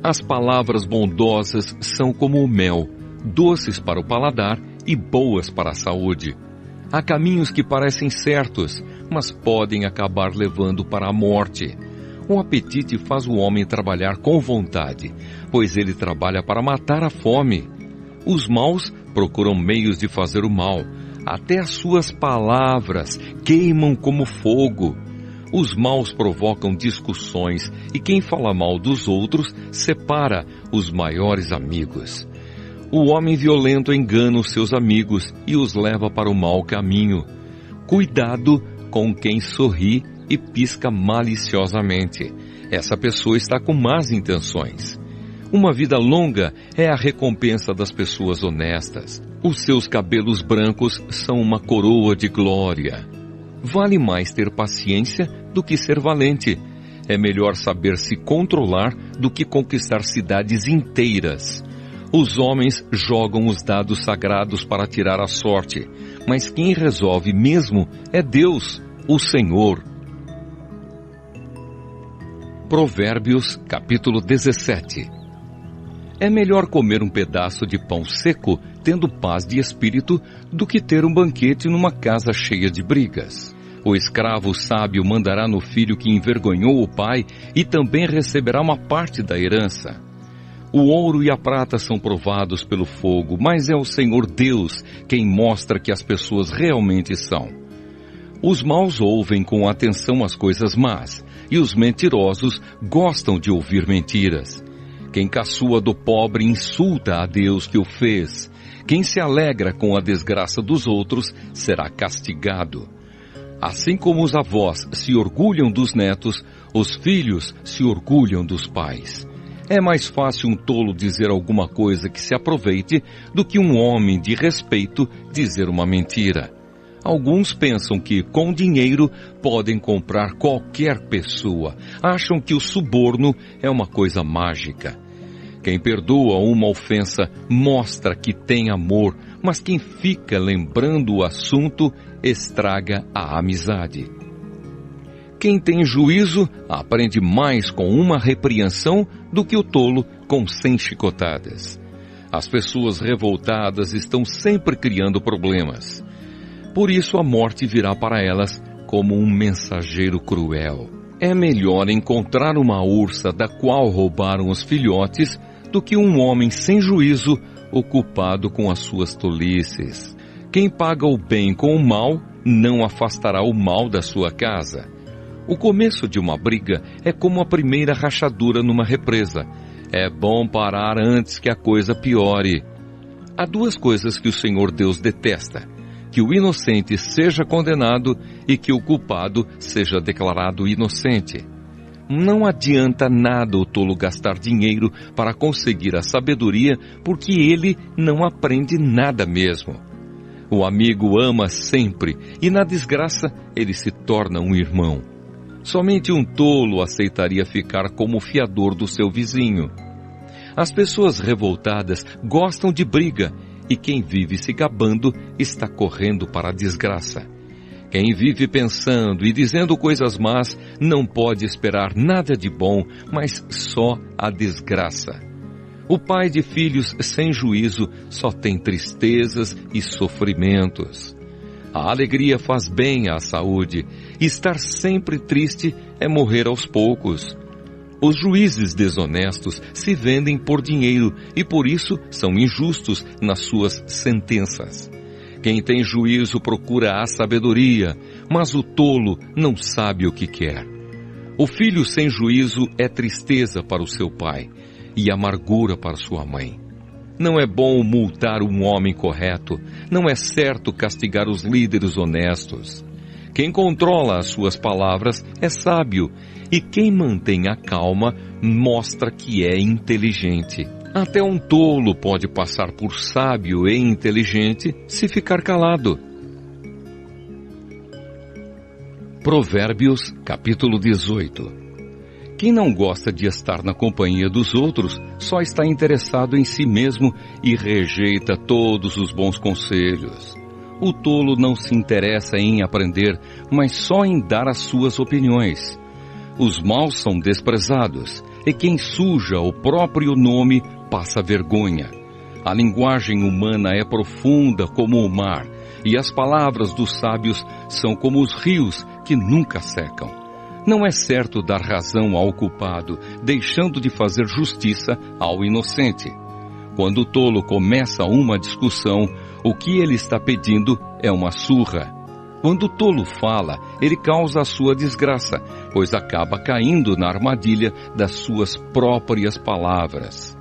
[SPEAKER 1] As palavras bondosas são como o mel, doces para o paladar e boas para a saúde. Há caminhos que parecem certos, mas podem acabar levando para a morte. O apetite faz o homem trabalhar com vontade, pois ele trabalha para matar a fome. Os maus procuram meios de fazer o mal. Até as suas palavras queimam como fogo. Os maus provocam discussões, e quem fala mal dos outros separa os maiores amigos. O homem violento engana os seus amigos e os leva para o mau caminho. Cuidado com quem sorri e pisca maliciosamente. Essa pessoa está com más intenções. Uma vida longa é a recompensa das pessoas honestas. Os seus cabelos brancos são uma coroa de glória. Vale mais ter paciência do que ser valente. É melhor saber se controlar do que conquistar cidades inteiras. Os homens jogam os dados sagrados para tirar a sorte, mas quem resolve mesmo é Deus, o Senhor. Provérbios, capítulo 17. É melhor comer um pedaço de pão seco, tendo paz de espírito, do que ter um banquete numa casa cheia de brigas. O escravo sábio mandará no filho que envergonhou o pai e também receberá uma parte da herança. O ouro e a prata são provados pelo fogo, mas é o Senhor Deus quem mostra que as pessoas realmente são. Os maus ouvem com atenção as coisas más, e os mentirosos gostam de ouvir mentiras. Quem caçoa do pobre insulta a Deus que o fez. Quem se alegra com a desgraça dos outros será castigado. Assim como os avós se orgulham dos netos, os filhos se orgulham dos pais. É mais fácil um tolo dizer alguma coisa que se aproveite do que um homem de respeito dizer uma mentira. Alguns pensam que, com dinheiro, podem comprar qualquer pessoa. Acham que o suborno é uma coisa mágica. Quem perdoa uma ofensa mostra que tem amor, mas quem fica lembrando o assunto estraga a amizade. Quem tem juízo aprende mais com uma repreensão do que o tolo com 100 chicotadas. As pessoas revoltadas estão sempre criando problemas. Por isso a morte virá para elas como um mensageiro cruel. É melhor encontrar uma ursa da qual roubaram os filhotes do que um homem sem juízo ocupado com as suas tolices. Quem paga o bem com o mal não afastará o mal da sua casa. O começo de uma briga é como a primeira rachadura numa represa. É bom parar antes que a coisa piore. Há duas coisas que o Senhor Deus detesta: que o inocente seja condenado e que o culpado seja declarado inocente. Não adianta nada o tolo gastar dinheiro para conseguir a sabedoria, porque ele não aprende nada mesmo. O amigo ama sempre e na desgraça ele se torna um irmão. Somente um tolo aceitaria ficar como fiador do seu vizinho. As pessoas revoltadas gostam de briga, e quem vive se gabando está correndo para a desgraça. Quem vive pensando e dizendo coisas más não pode esperar nada de bom, mas só a desgraça. O pai de filhos sem juízo só tem tristezas e sofrimentos. A alegria faz bem à saúde. Estar sempre triste é morrer aos poucos. Os juízes desonestos se vendem por dinheiro e por isso são injustos nas suas sentenças. Quem tem juízo procura a sabedoria, mas o tolo não sabe o que quer. O filho sem juízo é tristeza para o seu pai e amargura para sua mãe. Não é bom multar um homem correto, não é certo castigar os líderes honestos. Quem controla as suas palavras é sábio, e quem mantém a calma mostra que é inteligente. Até um tolo pode passar por sábio e inteligente se ficar calado. Provérbios, capítulo 18. Quem não gosta de estar na companhia dos outros só está interessado em si mesmo e rejeita todos os bons conselhos. O tolo não se interessa em aprender, mas só em dar as suas opiniões. Os maus são desprezados, e quem suja o próprio nome passa vergonha. A linguagem humana é profunda como o mar, e as palavras dos sábios são como os rios que nunca secam. Não é certo dar razão ao culpado, deixando de fazer justiça ao inocente. Quando o tolo começa uma discussão, o que ele está pedindo é uma surra. Quando o tolo fala, ele causa a sua desgraça, pois acaba caindo na armadilha das suas próprias palavras.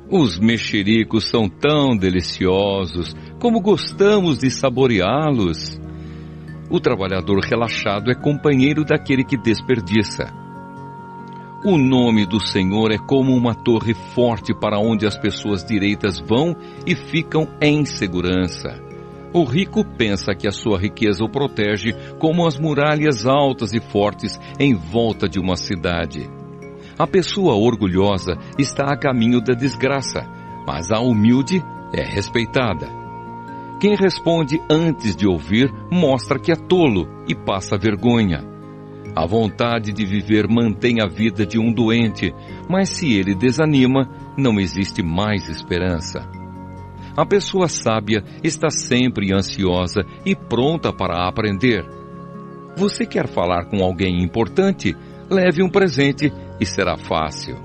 [SPEAKER 1] Os mexericos são tão deliciosos, como gostamos de saboreá-los. O trabalhador relaxado é companheiro daquele que desperdiça. O nome do Senhor é como uma torre forte para onde as pessoas direitas vão e ficam em segurança. O rico pensa que a sua riqueza o protege como as muralhas altas e fortes em volta de uma cidade. A pessoa orgulhosa está a caminho da desgraça, mas a humilde é respeitada. Quem responde antes de ouvir mostra que é tolo e passa vergonha. A vontade de viver mantém a vida de um doente, mas se ele desanima, não existe mais esperança. A pessoa sábia está sempre ansiosa e pronta para aprender. Você quer falar com alguém importante? Leve um presente e será fácil.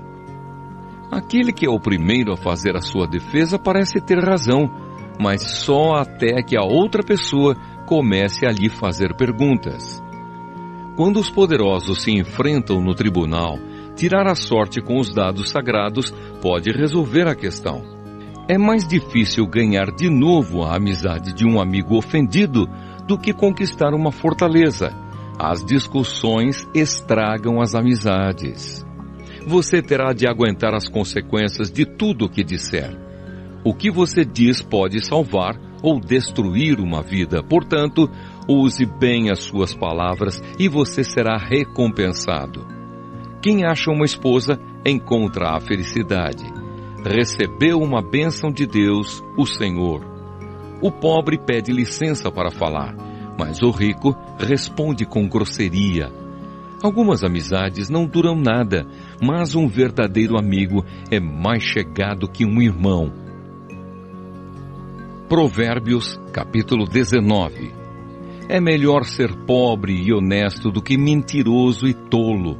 [SPEAKER 1] Aquele que é o primeiro a fazer a sua defesa parece ter razão, mas só até que a outra pessoa comece a lhe fazer perguntas. Quando os poderosos se enfrentam no tribunal, tirar a sorte com os dados sagrados pode resolver a questão. É mais difícil ganhar de novo a amizade de um amigo ofendido do que conquistar uma fortaleza. As discussões estragam as amizades. Você terá de aguentar as consequências de tudo o que disser. O que você diz pode salvar ou destruir uma vida. Portanto, use bem as suas palavras e você será recompensado. Quem acha uma esposa, encontra a felicidade. Recebeu uma bênção de Deus, o Senhor. O pobre pede licença para falar, mas o rico responde com grosseria. Algumas amizades não duram nada, mas um verdadeiro amigo é mais chegado que um irmão. Provérbios, capítulo 19. É melhor ser pobre e honesto do que mentiroso e tolo.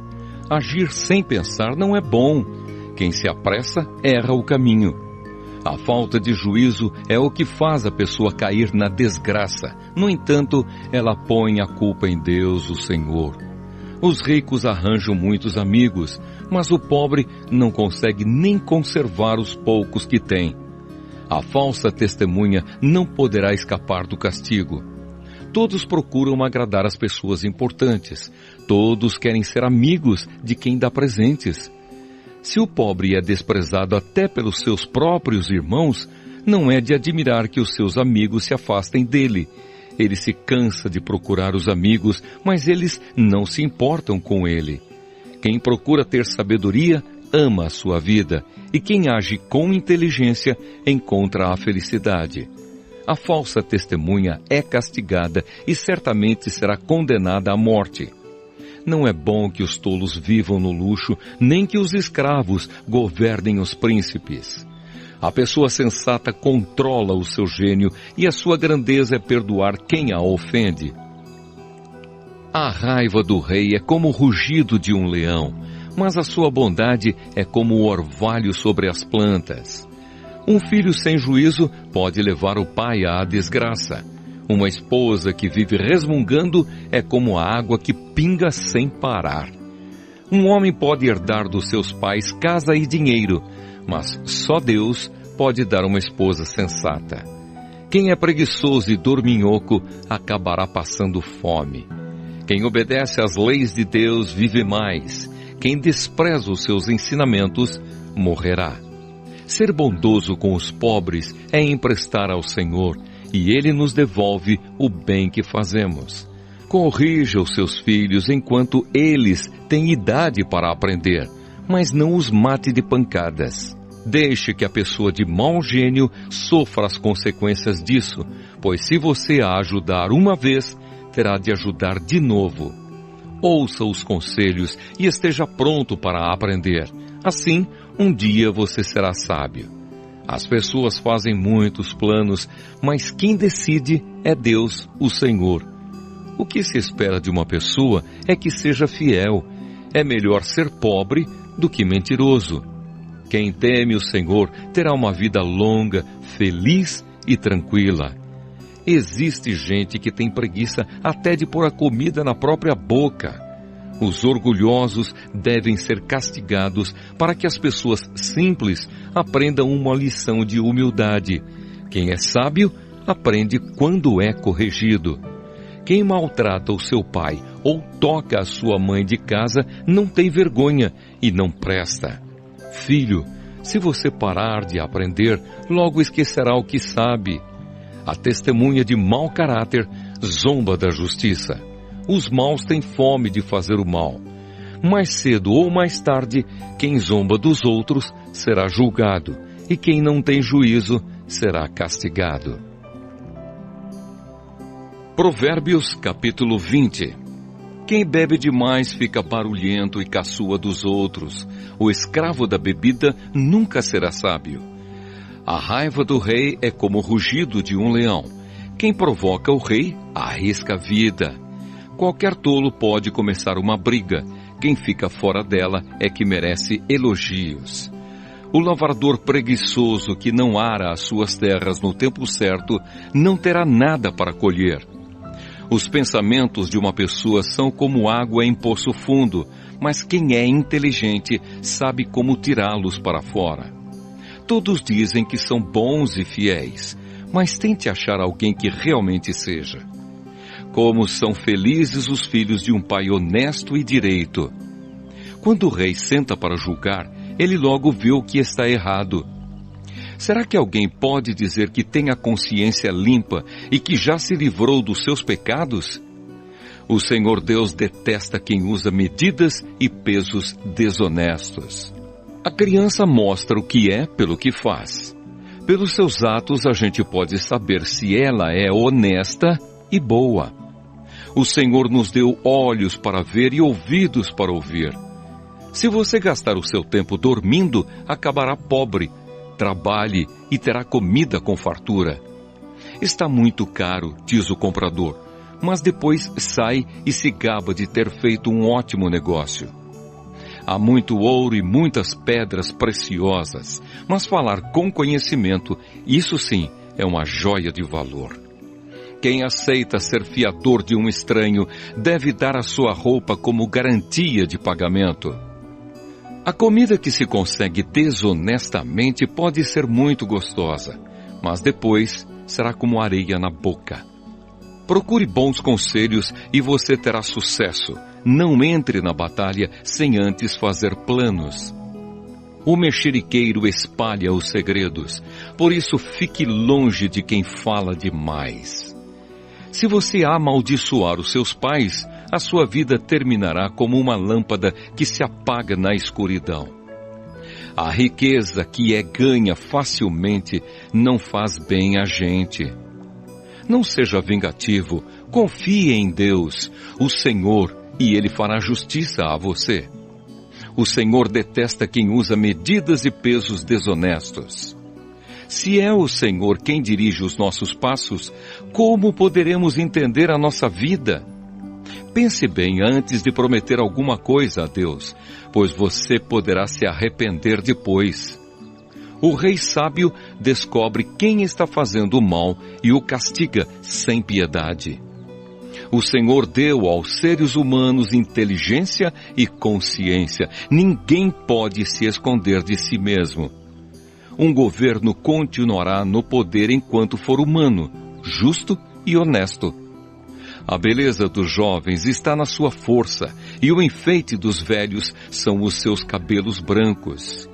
[SPEAKER 1] Agir sem pensar não é bom. Quem se apressa, erra o caminho. A falta de juízo é o que faz a pessoa cair na desgraça. No entanto, ela põe a culpa em Deus, o Senhor. Os ricos arranjam muitos amigos, mas o pobre não consegue nem conservar os poucos que tem. A falsa testemunha não poderá escapar do castigo. Todos procuram agradar as pessoas importantes. Todos querem ser amigos de quem dá presentes. Se o pobre é desprezado até pelos seus próprios irmãos, não é de admirar que os seus amigos se afastem dele. Ele se cansa de procurar os amigos, mas eles não se importam com ele. Quem procura ter sabedoria, ama a sua vida, e quem age com inteligência, encontra a felicidade. A falsa testemunha é castigada e certamente será condenada à morte. Não é bom que os tolos vivam no luxo, nem que os escravos governem os príncipes. A pessoa sensata controla o seu gênio e a sua grandeza é perdoar quem a ofende. A raiva do rei é como o rugido de um leão, mas a sua bondade é como o orvalho sobre as plantas. Um filho sem juízo pode levar o pai à desgraça. Uma esposa que vive resmungando é como a água que pinga sem parar. Um homem pode herdar dos seus pais casa e dinheiro, mas só Deus pode dar uma esposa sensata. Quem é preguiçoso e dorminhoco acabará passando fome. Quem obedece às leis de Deus vive mais. Quem despreza os seus ensinamentos morrerá. Ser bondoso com os pobres é emprestar ao Senhor, e Ele nos devolve o bem que fazemos. Corrija os seus filhos enquanto eles têm idade para aprender, mas não os mate de pancadas. Deixe que a pessoa de mau gênio sofra as consequências disso, pois se você a ajudar uma vez, terá de ajudar de novo. Ouça os conselhos e esteja pronto para aprender. Assim, um dia você será sábio. As pessoas fazem muitos planos, mas quem decide é Deus, o Senhor. O que se espera de uma pessoa é que seja fiel. É melhor ser pobre do que mentiroso. Quem teme o Senhor terá uma vida longa, feliz e tranquila. Existe gente que tem preguiça até de pôr a comida na própria boca. Os orgulhosos devem ser castigados para que as pessoas simples aprendam uma lição de humildade. Quem é sábio, aprende quando é corrigido. Quem maltrata o seu pai ou toca a sua mãe de casa não tem vergonha e não presta. Filho, se você parar de aprender, logo esquecerá o que sabe. A testemunha de mau caráter zomba da justiça. Os maus têm fome de fazer o mal. Mais cedo ou mais tarde, quem zomba dos outros será julgado, e quem não tem juízo será castigado. Provérbios capítulo 20. Quem bebe demais fica barulhento e caçoa dos outros. O escravo da bebida nunca será sábio. A raiva do rei é como o rugido de um leão. Quem provoca o rei arrisca a vida. Qualquer tolo pode começar uma briga. Quem fica fora dela é que merece elogios. O lavrador preguiçoso que não ara as suas terras no tempo certo não terá nada para colher. Os pensamentos de uma pessoa são como água em poço fundo, mas quem é inteligente sabe como tirá-los para fora. Todos dizem que são bons e fiéis, mas tente achar alguém que realmente seja. Como são felizes os filhos de um pai honesto e direito. Quando o rei senta para julgar, ele logo vê o que está errado. Será que alguém pode dizer que tem a consciência limpa e que já se livrou dos seus pecados? O Senhor Deus detesta quem usa medidas e pesos desonestos. A criança mostra o que é pelo que faz. Pelos seus atos a gente pode saber se ela é honesta e boa. O Senhor nos deu olhos para ver e ouvidos para ouvir. Se você gastar o seu tempo dormindo, acabará pobre. Trabalhe e terá comida com fartura. Está muito caro, diz o comprador, mas depois sai e se gaba de ter feito um ótimo negócio. Há muito ouro e muitas pedras preciosas, mas falar com conhecimento, isso sim, é uma joia de valor. Quem aceita ser fiador de um estranho deve dar a sua roupa como garantia de pagamento. A comida que se consegue desonestamente pode ser muito gostosa, mas depois será como areia na boca. Procure bons conselhos e você terá sucesso. Não entre na batalha sem antes fazer planos. O mexeriqueiro espalha os segredos, por isso fique longe de quem fala demais. Se você amaldiçoar os seus pais, a sua vida terminará como uma lâmpada que se apaga na escuridão. A riqueza que é ganha facilmente não faz bem a gente. Não seja vingativo, confie em Deus, o Senhor, e Ele fará justiça a você. O Senhor detesta quem usa medidas e pesos desonestos. Se é o Senhor quem dirige os nossos passos, como poderemos entender a nossa vida? Pense bem antes de prometer alguma coisa a Deus, pois você poderá se arrepender depois. O rei sábio descobre quem está fazendo o mal e o castiga sem piedade. O Senhor deu aos seres humanos inteligência e consciência. Ninguém pode se esconder de si mesmo. Um governo continuará no poder enquanto for humano, justo e honesto. A beleza dos jovens está na sua força, e o enfeite dos velhos são os seus cabelos brancos.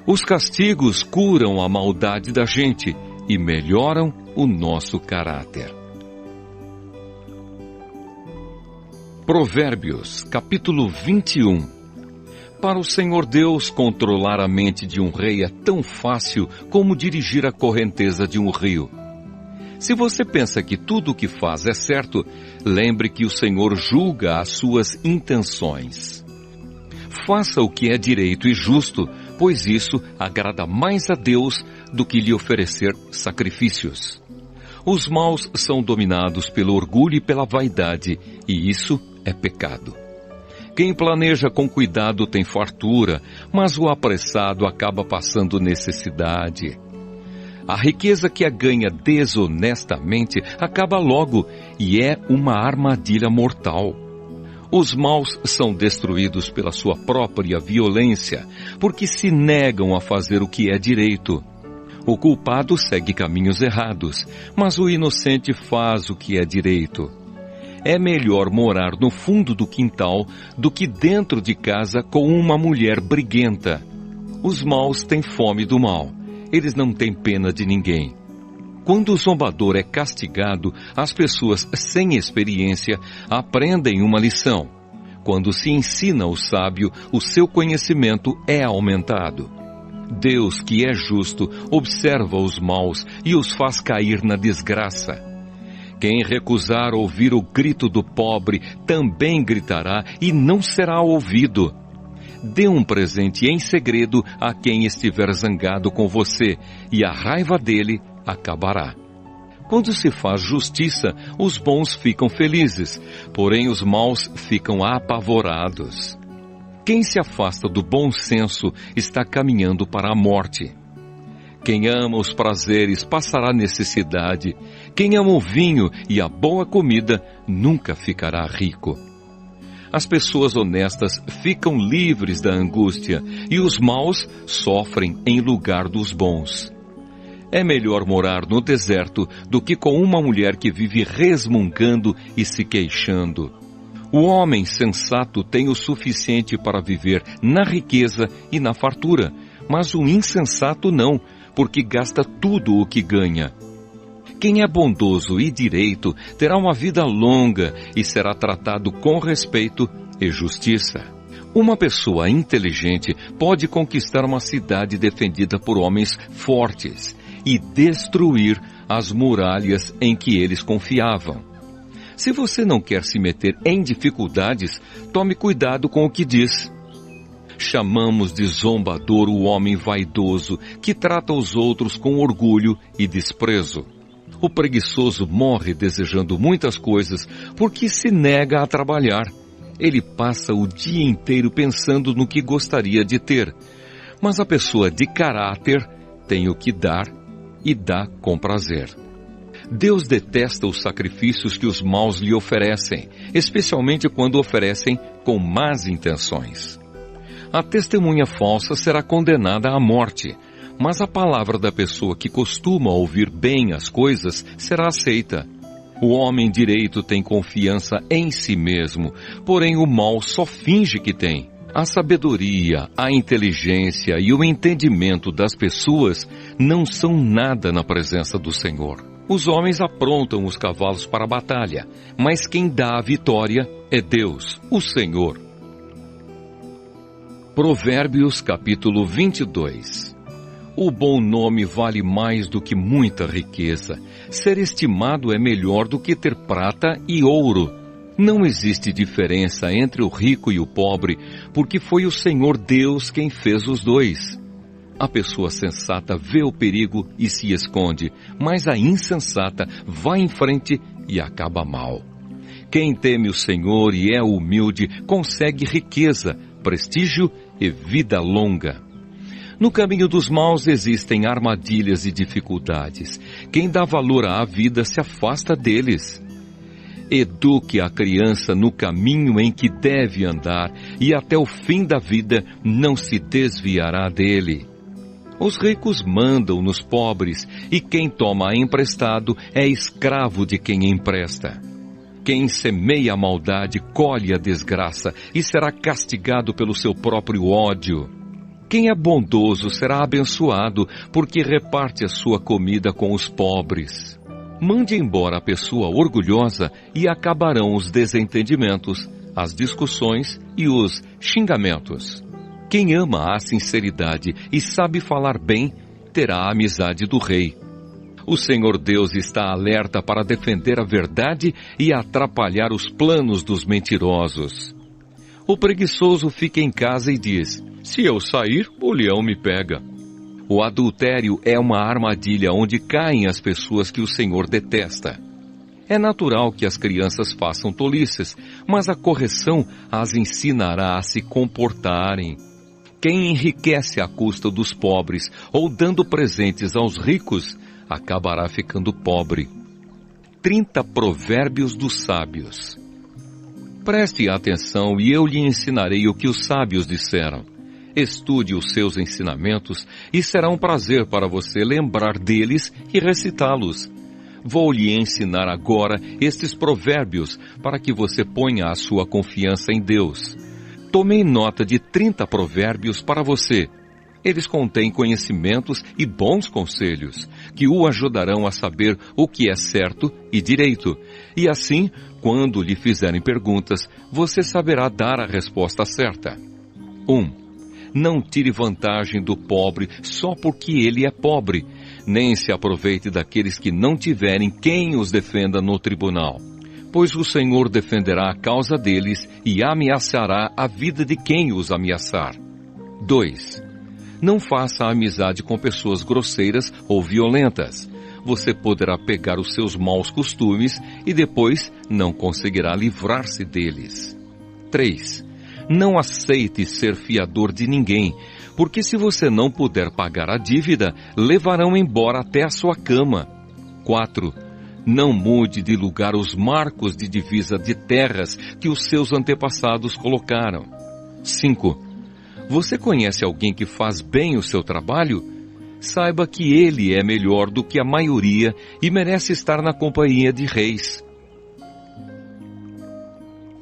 [SPEAKER 1] Os castigos curam a maldade da gente e melhoram o nosso caráter. Provérbios, capítulo 21. Para o Senhor Deus, controlar a mente de um rei é tão fácil como dirigir a correnteza de um rio. Se você pensa que tudo o que faz é certo, lembre que o Senhor julga as suas intenções. Faça o que é direito e justo, pois isso agrada mais a Deus do que lhe oferecer sacrifícios. Os maus são dominados pelo orgulho e pela vaidade, e isso é pecado. Quem planeja com cuidado tem fartura, mas o apressado acaba passando necessidade. A riqueza que a ganha desonestamente acaba logo e é uma armadilha mortal. Os maus são destruídos pela sua própria violência, porque se negam a fazer o que é direito. O culpado segue caminhos errados, mas o inocente faz o que é direito. É melhor morar no fundo do quintal do que dentro de casa com uma mulher briguenta. Os maus têm fome do mal. Eles não têm pena de ninguém. Quando o zombador é castigado, as pessoas sem experiência aprendem uma lição. Quando se ensina o sábio, o seu conhecimento é aumentado. Deus, que é justo, observa os maus e os faz cair na desgraça. Quem recusar ouvir o grito do pobre também gritará e não será ouvido. Dê um presente em segredo a quem estiver zangado com você, e a raiva dele acabará. Quando se faz justiça, os bons ficam felizes, porém os maus ficam apavorados. Quem se afasta do bom senso está caminhando para a morte. Quem ama os prazeres passará necessidade. Quem ama o vinho e a boa comida nunca ficará rico. As pessoas honestas ficam livres da angústia e os maus sofrem em lugar dos bons. É melhor morar no deserto do que com uma mulher que vive resmungando e se queixando. O homem sensato tem o suficiente para viver na riqueza e na fartura, mas o insensato não, porque gasta tudo o que ganha. Quem é bondoso e direito terá uma vida longa e será tratado com respeito e justiça. Uma pessoa inteligente pode conquistar uma cidade defendida por homens fortes e destruir as muralhas em que eles confiavam. Se você não quer se meter em dificuldades, tome cuidado com o que diz. Chamamos de zombador o homem vaidoso que trata os outros com orgulho e desprezo. O preguiçoso morre desejando muitas coisas porque se nega a trabalhar. Ele passa o dia inteiro pensando no que gostaria de ter. Mas a pessoa de caráter tem o que dar e dá com prazer. Deus detesta os sacrifícios que os maus lhe oferecem, especialmente quando oferecem com más intenções. A testemunha falsa será condenada à morte, mas a palavra da pessoa que costuma ouvir bem as coisas será aceita. O homem direito tem confiança em si mesmo, porém o mal só finge que tem. A sabedoria, a inteligência e o entendimento das pessoas não são nada na presença do Senhor. Os homens aprontam os cavalos para a batalha, mas quem dá a vitória é Deus, o Senhor. Provérbios capítulo 22. O bom nome vale mais do que muita riqueza. Ser estimado é melhor do que ter prata e ouro. Não existe diferença entre o rico e o pobre, porque foi o Senhor Deus quem fez os dois. A pessoa sensata vê o perigo e se esconde, mas a insensata vai em frente e acaba mal. Quem teme o Senhor e é humilde consegue riqueza, prestígio e vida longa. No caminho dos maus existem armadilhas e dificuldades. Quem dá valor à vida se afasta deles. Eduque a criança no caminho em que deve andar e até o fim da vida não se desviará dele. Os ricos mandam nos pobres e quem toma emprestado é escravo de quem empresta. Quem semeia a maldade colhe a desgraça e será castigado pelo seu próprio ódio. Quem é bondoso será abençoado, porque reparte a sua comida com os pobres. Mande embora a pessoa orgulhosa e acabarão os desentendimentos, as discussões e os xingamentos. Quem ama a sinceridade e sabe falar bem, terá a amizade do rei. O Senhor Deus está alerta para defender a verdade e atrapalhar os planos dos mentirosos. O preguiçoso fica em casa e diz: se eu sair, o leão me pega. O adultério é uma armadilha onde caem as pessoas que o Senhor detesta. É natural que as crianças façam tolices, mas a correção as ensinará a se comportarem. Quem enriquece à custa dos pobres ou dando presentes aos ricos, acabará ficando pobre. 30 provérbios dos sábios. Preste atenção e eu lhe ensinarei o que os sábios disseram. Estude os seus ensinamentos e será um prazer para você lembrar deles e recitá-los. Vou lhe ensinar agora estes provérbios para que você ponha a sua confiança em Deus. Tomei nota de 30 provérbios para você. Eles contêm conhecimentos e bons conselhos, que o ajudarão a saber o que é certo e direito. E assim, quando lhe fizerem perguntas, você saberá dar a resposta certa. 1. Não tire vantagem do pobre só porque ele é pobre, nem se aproveite daqueles que não tiverem quem os defenda no tribunal. Pois o Senhor defenderá a causa deles e ameaçará a vida de quem os ameaçar. 2. Não faça amizade com pessoas grosseiras ou violentas. Você poderá pegar os seus maus costumes e depois não conseguirá livrar-se deles. 3. Não aceite ser fiador de ninguém, porque se você não puder pagar a dívida, levarão embora até a sua cama. 4. Não mude de lugar os marcos de divisa de terras que os seus antepassados colocaram. 5. Você conhece alguém que faz bem o seu trabalho? Saiba que ele é melhor do que a maioria e merece estar na companhia de reis.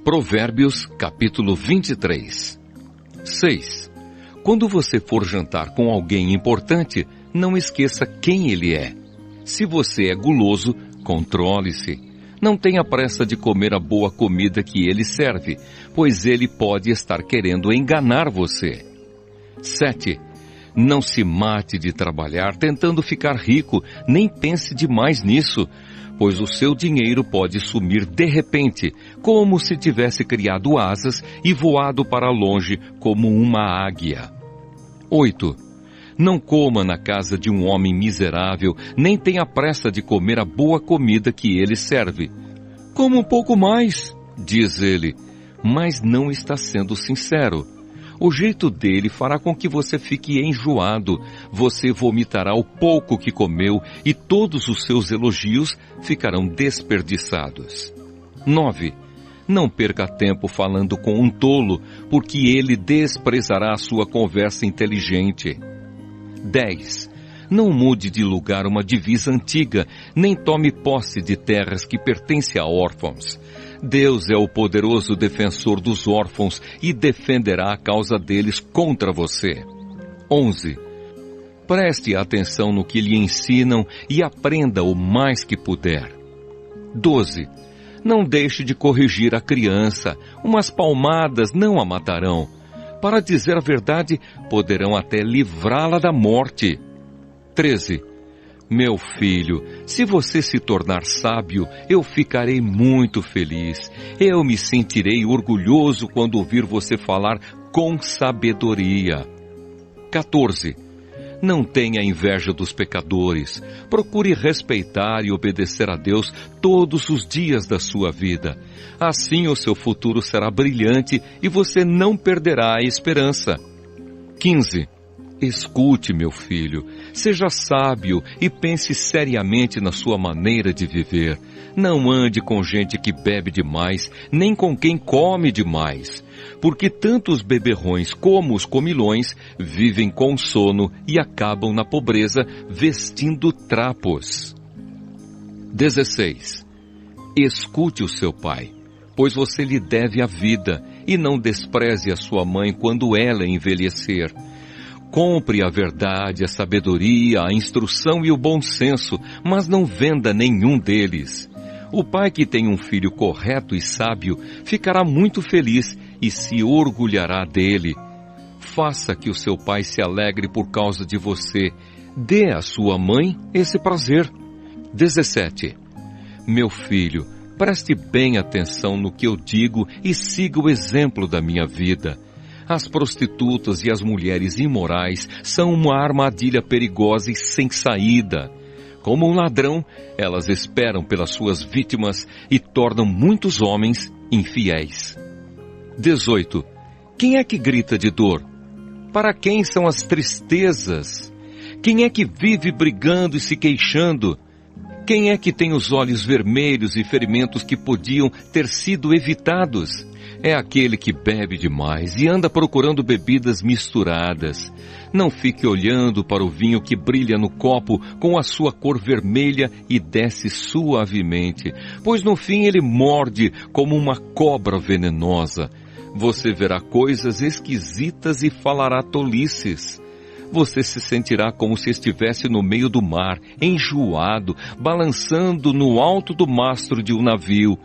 [SPEAKER 1] Provérbios, capítulo 23. 6. Quando você for jantar com alguém importante, não esqueça quem ele é. Se você é guloso, controle-se. Não tenha pressa de comer a boa comida que ele serve, pois ele pode estar querendo enganar você. 7. Não se mate de trabalhar tentando ficar rico, nem pense demais nisso, pois o seu dinheiro pode sumir de repente, como se tivesse criado asas e voado para longe como uma águia. 8. Não coma na casa de um homem miserável, nem tenha pressa de comer a boa comida que ele serve. Coma um pouco mais, diz ele, mas não está sendo sincero. O jeito dele fará com que você fique enjoado, você vomitará o pouco que comeu e todos os seus elogios ficarão desperdiçados. 9. Não perca tempo falando com um tolo, porque ele desprezará a sua conversa inteligente. 10. Não mude de lugar uma divisa antiga, nem tome posse de terras que pertencem a órfãos. Deus é o poderoso defensor dos órfãos e defenderá a causa deles contra você. 11. Preste atenção no que lhe ensinam e aprenda o mais que puder. 12. Não deixe de corrigir a criança, umas palmadas não a matarão. Para dizer a verdade, poderão até livrá-la da morte. 13. Meu filho, se você se tornar sábio, eu ficarei muito feliz. Eu me sentirei orgulhoso quando ouvir você falar com sabedoria. 14. Não tenha inveja dos pecadores. Procure respeitar e obedecer a Deus todos os dias da sua vida. Assim o seu futuro será brilhante e você não perderá a esperança. 15. Escute, meu filho, seja sábio e pense seriamente na sua maneira de viver. Não ande com gente que bebe demais, nem com quem come demais, porque tanto os beberrões como os comilões vivem com sono e acabam na pobreza vestindo trapos. 16. Escute o seu pai, pois você lhe deve a vida, e não despreze a sua mãe quando ela envelhecer. Compre a verdade, a sabedoria, a instrução e o bom senso, mas não venda nenhum deles. O pai que tem um filho correto e sábio ficará muito feliz e se orgulhará dele. Faça que o seu pai se alegre por causa de você. Dê à sua mãe esse prazer. 17. Meu filho, preste bem atenção no que eu digo e siga o exemplo da minha vida. As prostitutas e as mulheres imorais são uma armadilha perigosa e sem saída. Como um ladrão, elas esperam pelas suas vítimas e tornam muitos homens infiéis. 18. Quem é que grita de dor? Para quem são as tristezas? Quem é que vive brigando e se queixando? Quem é que tem os olhos vermelhos e ferimentos que podiam ter sido evitados? É aquele que bebe demais e anda procurando bebidas misturadas. Não fique olhando para o vinho que brilha no copo com a sua cor vermelha e desce suavemente, pois no fim ele morde como uma cobra venenosa. Você verá coisas esquisitas e falará tolices. Você se sentirá como se estivesse no meio do mar, enjoado, balançando no alto do mastro de um navio.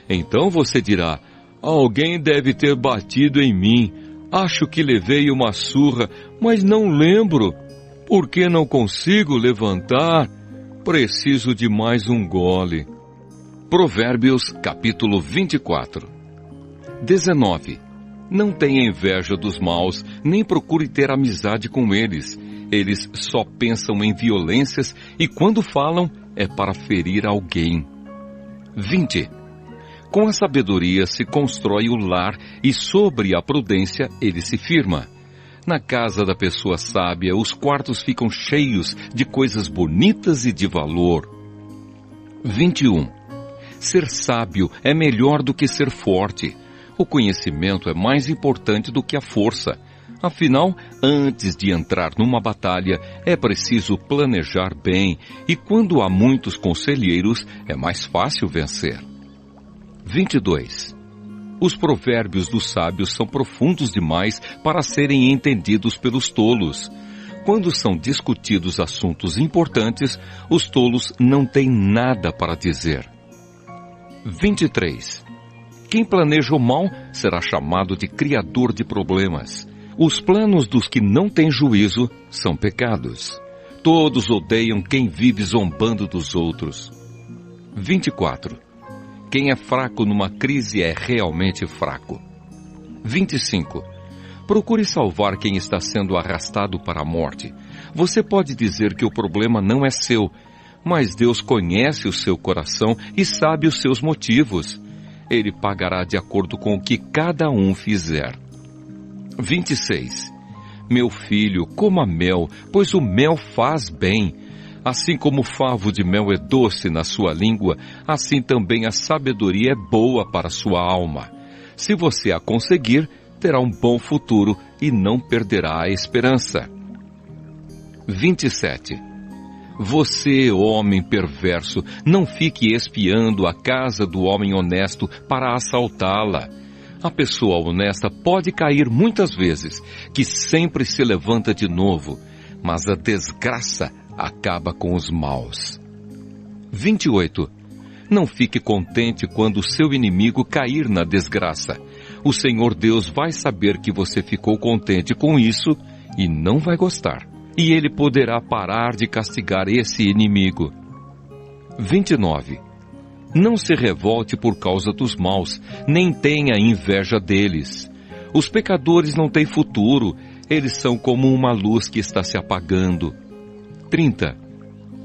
[SPEAKER 1] Então você dirá: alguém deve ter batido em mim. Acho que levei uma surra, mas não lembro. Por que não consigo levantar? Preciso de mais um gole. Provérbios, capítulo 24. 19. Não tenha inveja dos maus, nem procure ter amizade com eles. Eles só pensam em violências e quando falam é para ferir alguém. 20. Com a sabedoria se constrói o lar e sobre a prudência ele se firma. Na casa da pessoa sábia, os quartos ficam cheios de coisas bonitas e de valor. 21. Ser sábio é melhor do que ser forte. O conhecimento é mais importante do que a força. Afinal, antes de entrar numa batalha, é preciso planejar bem, e quando há muitos conselheiros, é mais fácil vencer. 22. Os provérbios dos sábios são profundos demais para serem entendidos pelos tolos. Quando são discutidos assuntos importantes, os tolos não têm nada para dizer. 23. Quem planeja o mal será chamado de criador de problemas. Os planos dos que não têm juízo são pecados. Todos odeiam quem vive zombando dos outros. 24. Quem é fraco numa crise é realmente fraco. 25. Procure salvar quem está sendo arrastado para a morte. Você pode dizer que o problema não é seu, mas Deus conhece o seu coração e sabe os seus motivos. Ele pagará de acordo com o que cada um fizer. 26. Meu filho, coma mel, pois o mel faz bem. Assim como o favo de mel é doce na sua língua, assim também a sabedoria é boa para a sua alma. Se você a conseguir, terá um bom futuro e não perderá a esperança. 27. Você, homem perverso, não fique espiando a casa do homem honesto para assaltá-la. A pessoa honesta pode cair muitas vezes, que sempre se levanta de novo, mas a desgraça acaba com os maus. 28. Não fique contente quando o seu inimigo cair na desgraça. O Senhor Deus vai saber que você ficou contente com isso e não vai gostar. E ele poderá parar de castigar esse inimigo. 29. Não se revolte por causa dos maus, nem tenha inveja deles. Os pecadores não têm futuro, eles são como uma luz que está se apagando. 30.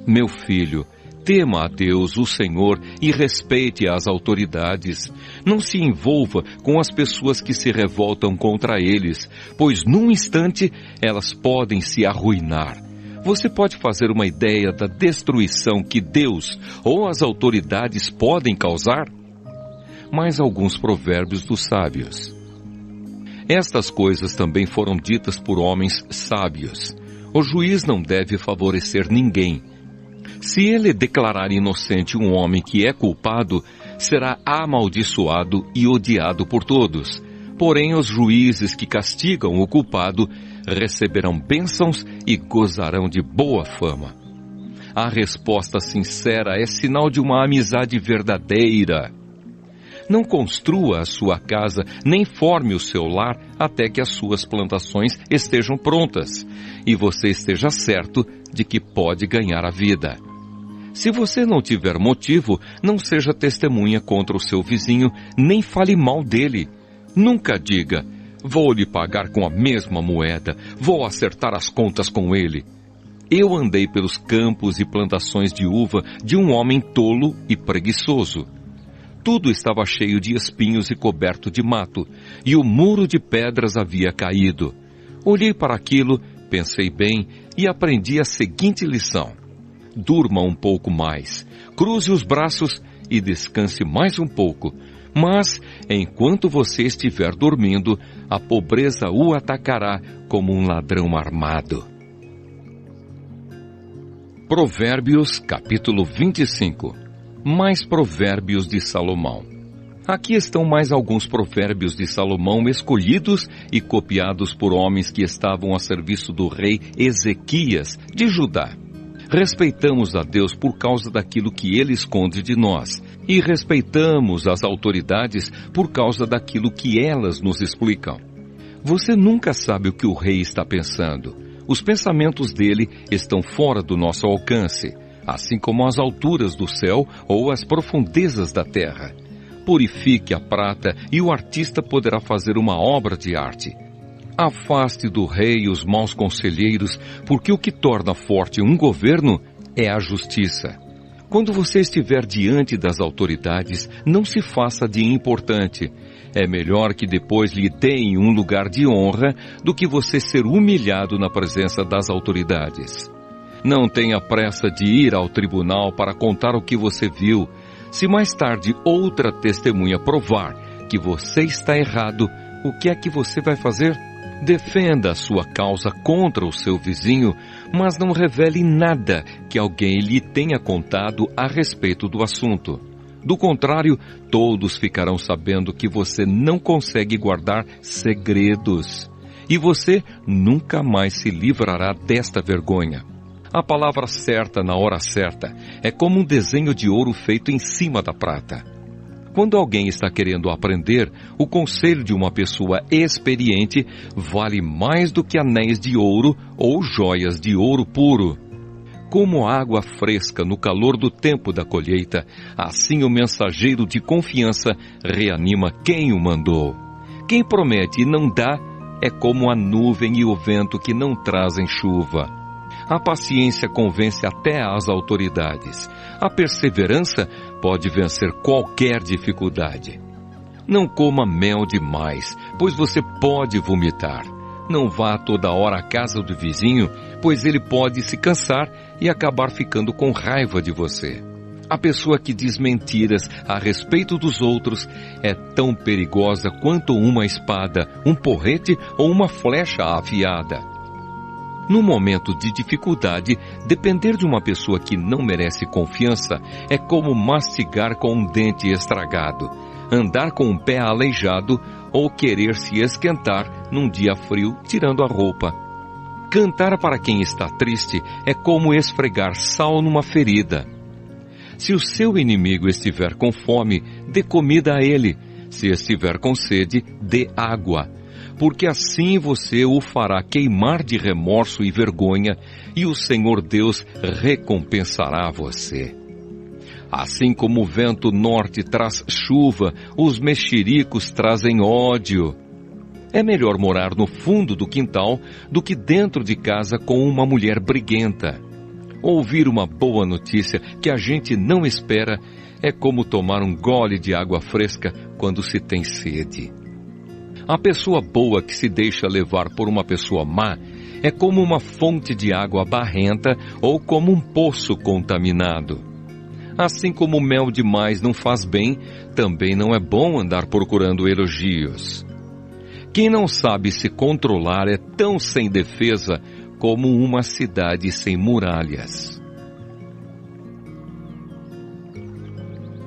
[SPEAKER 1] Meu filho, tema a Deus, o Senhor, e respeite as autoridades. Não se envolva com as pessoas que se revoltam contra eles, pois num instante elas podem se arruinar. Você pode fazer uma ideia da destruição que Deus ou as autoridades podem causar? Mais alguns provérbios dos sábios. Estas coisas também foram ditas por homens sábios. O juiz não deve favorecer ninguém. Se ele declarar inocente um homem que é culpado, será amaldiçoado e odiado por todos. Porém, os juízes que castigam o culpado receberão bênçãos e gozarão de boa fama. A resposta sincera é sinal de uma amizade verdadeira. Não construa a sua casa, nem forme o seu lar até que as suas plantações estejam prontas e você esteja certo de que pode ganhar a vida. Se você não tiver motivo, não seja testemunha contra o seu vizinho, nem fale mal dele. Nunca diga: Vou lhe pagar com a mesma moeda, vou acertar as contas com ele. Eu andei pelos campos e plantações de uva de um homem tolo e preguiçoso. Tudo estava cheio de espinhos e coberto de mato, e o muro de pedras havia caído. Olhei para aquilo, pensei bem e aprendi a seguinte lição: durma um pouco mais, cruze os braços e descanse mais um pouco. Mas, enquanto você estiver dormindo, a pobreza o atacará como um ladrão armado. Provérbios, capítulo 25. Mais provérbios de Salomão. Aqui estão mais alguns provérbios de Salomão escolhidos e copiados por homens que estavam a serviço do rei Ezequias, de Judá. Respeitamos a Deus por causa daquilo que Ele esconde de nós, e respeitamos as autoridades por causa daquilo que elas nos explicam. Você nunca sabe o que o rei está pensando. Os pensamentos dele estão fora do nosso alcance, assim como as alturas do céu ou as profundezas da terra. Purifique a prata e o artista poderá fazer uma obra de arte. Afaste do rei os maus conselheiros, porque o que torna forte um governo é a justiça. Quando você estiver diante das autoridades, não se faça de importante. É melhor que depois lhe deem um lugar de honra do que você ser humilhado na presença das autoridades. Não tenha pressa de ir ao tribunal para contar o que você viu. Se mais tarde outra testemunha provar que você está errado, o que é que você vai fazer? Defenda a sua causa contra o seu vizinho, mas não revele nada que alguém lhe tenha contado a respeito do assunto. Do contrário, todos ficarão sabendo que você não consegue guardar segredos. E você nunca mais se livrará desta vergonha. A palavra certa na hora certa é como um desenho de ouro feito em cima da prata. Quando alguém está querendo aprender, o conselho de uma pessoa experiente vale mais do que anéis de ouro ou joias de ouro puro. Como água fresca no calor do tempo da colheita, assim o mensageiro de confiança reanima quem o mandou. Quem promete e não dá é como a nuvem e o vento que não trazem chuva. A paciência convence até as autoridades. A perseverança pode vencer qualquer dificuldade. Não coma mel demais, pois você pode vomitar. Não vá toda hora à casa do vizinho, pois ele pode se cansar e acabar ficando com raiva de você. A pessoa que diz mentiras a respeito dos outros é tão perigosa quanto uma espada, um porrete ou uma flecha afiada. No momento de dificuldade, depender de uma pessoa que não merece confiança é como mastigar com um dente estragado, andar com um pé aleijado ou querer se esquentar num dia frio tirando a roupa. Cantar para quem está triste é como esfregar sal numa ferida. Se o seu inimigo estiver com fome, dê comida a ele. Se estiver com sede, dê água. Porque assim você o fará queimar de remorso e vergonha, e o Senhor Deus recompensará você. Assim como o vento norte traz chuva, os mexericos trazem ódio. É melhor morar no fundo do quintal do que dentro de casa com uma mulher briguenta. Ouvir uma boa notícia que a gente não espera é como tomar um gole de água fresca quando se tem sede. A pessoa boa que se deixa levar por uma pessoa má é como uma fonte de água barrenta ou como um poço contaminado. Assim como o mel demais não faz bem, também não é bom andar procurando elogios. Quem não sabe se controlar é tão sem defesa como uma cidade sem muralhas.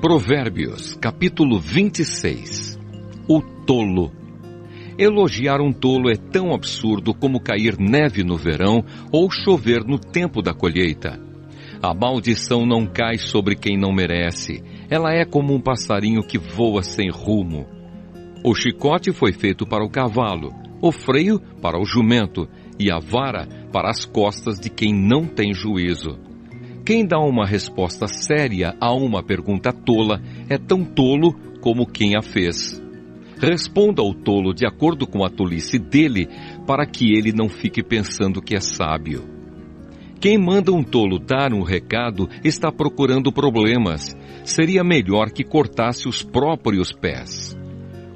[SPEAKER 1] Provérbios, capítulo 26. O tolo. Elogiar um tolo é tão absurdo como cair neve no verão ou chover no tempo da colheita. A maldição não cai sobre quem não merece. Ela é como um passarinho que voa sem rumo. O chicote foi feito para o cavalo, o freio para o jumento e a vara para as costas de quem não tem juízo. Quem dá uma resposta séria a uma pergunta tola é tão tolo como quem a fez. Responda ao tolo de acordo com a tolice dele, para que ele não fique pensando que é sábio. Quem manda um tolo dar um recado está procurando problemas. Seria melhor que cortasse os próprios pés.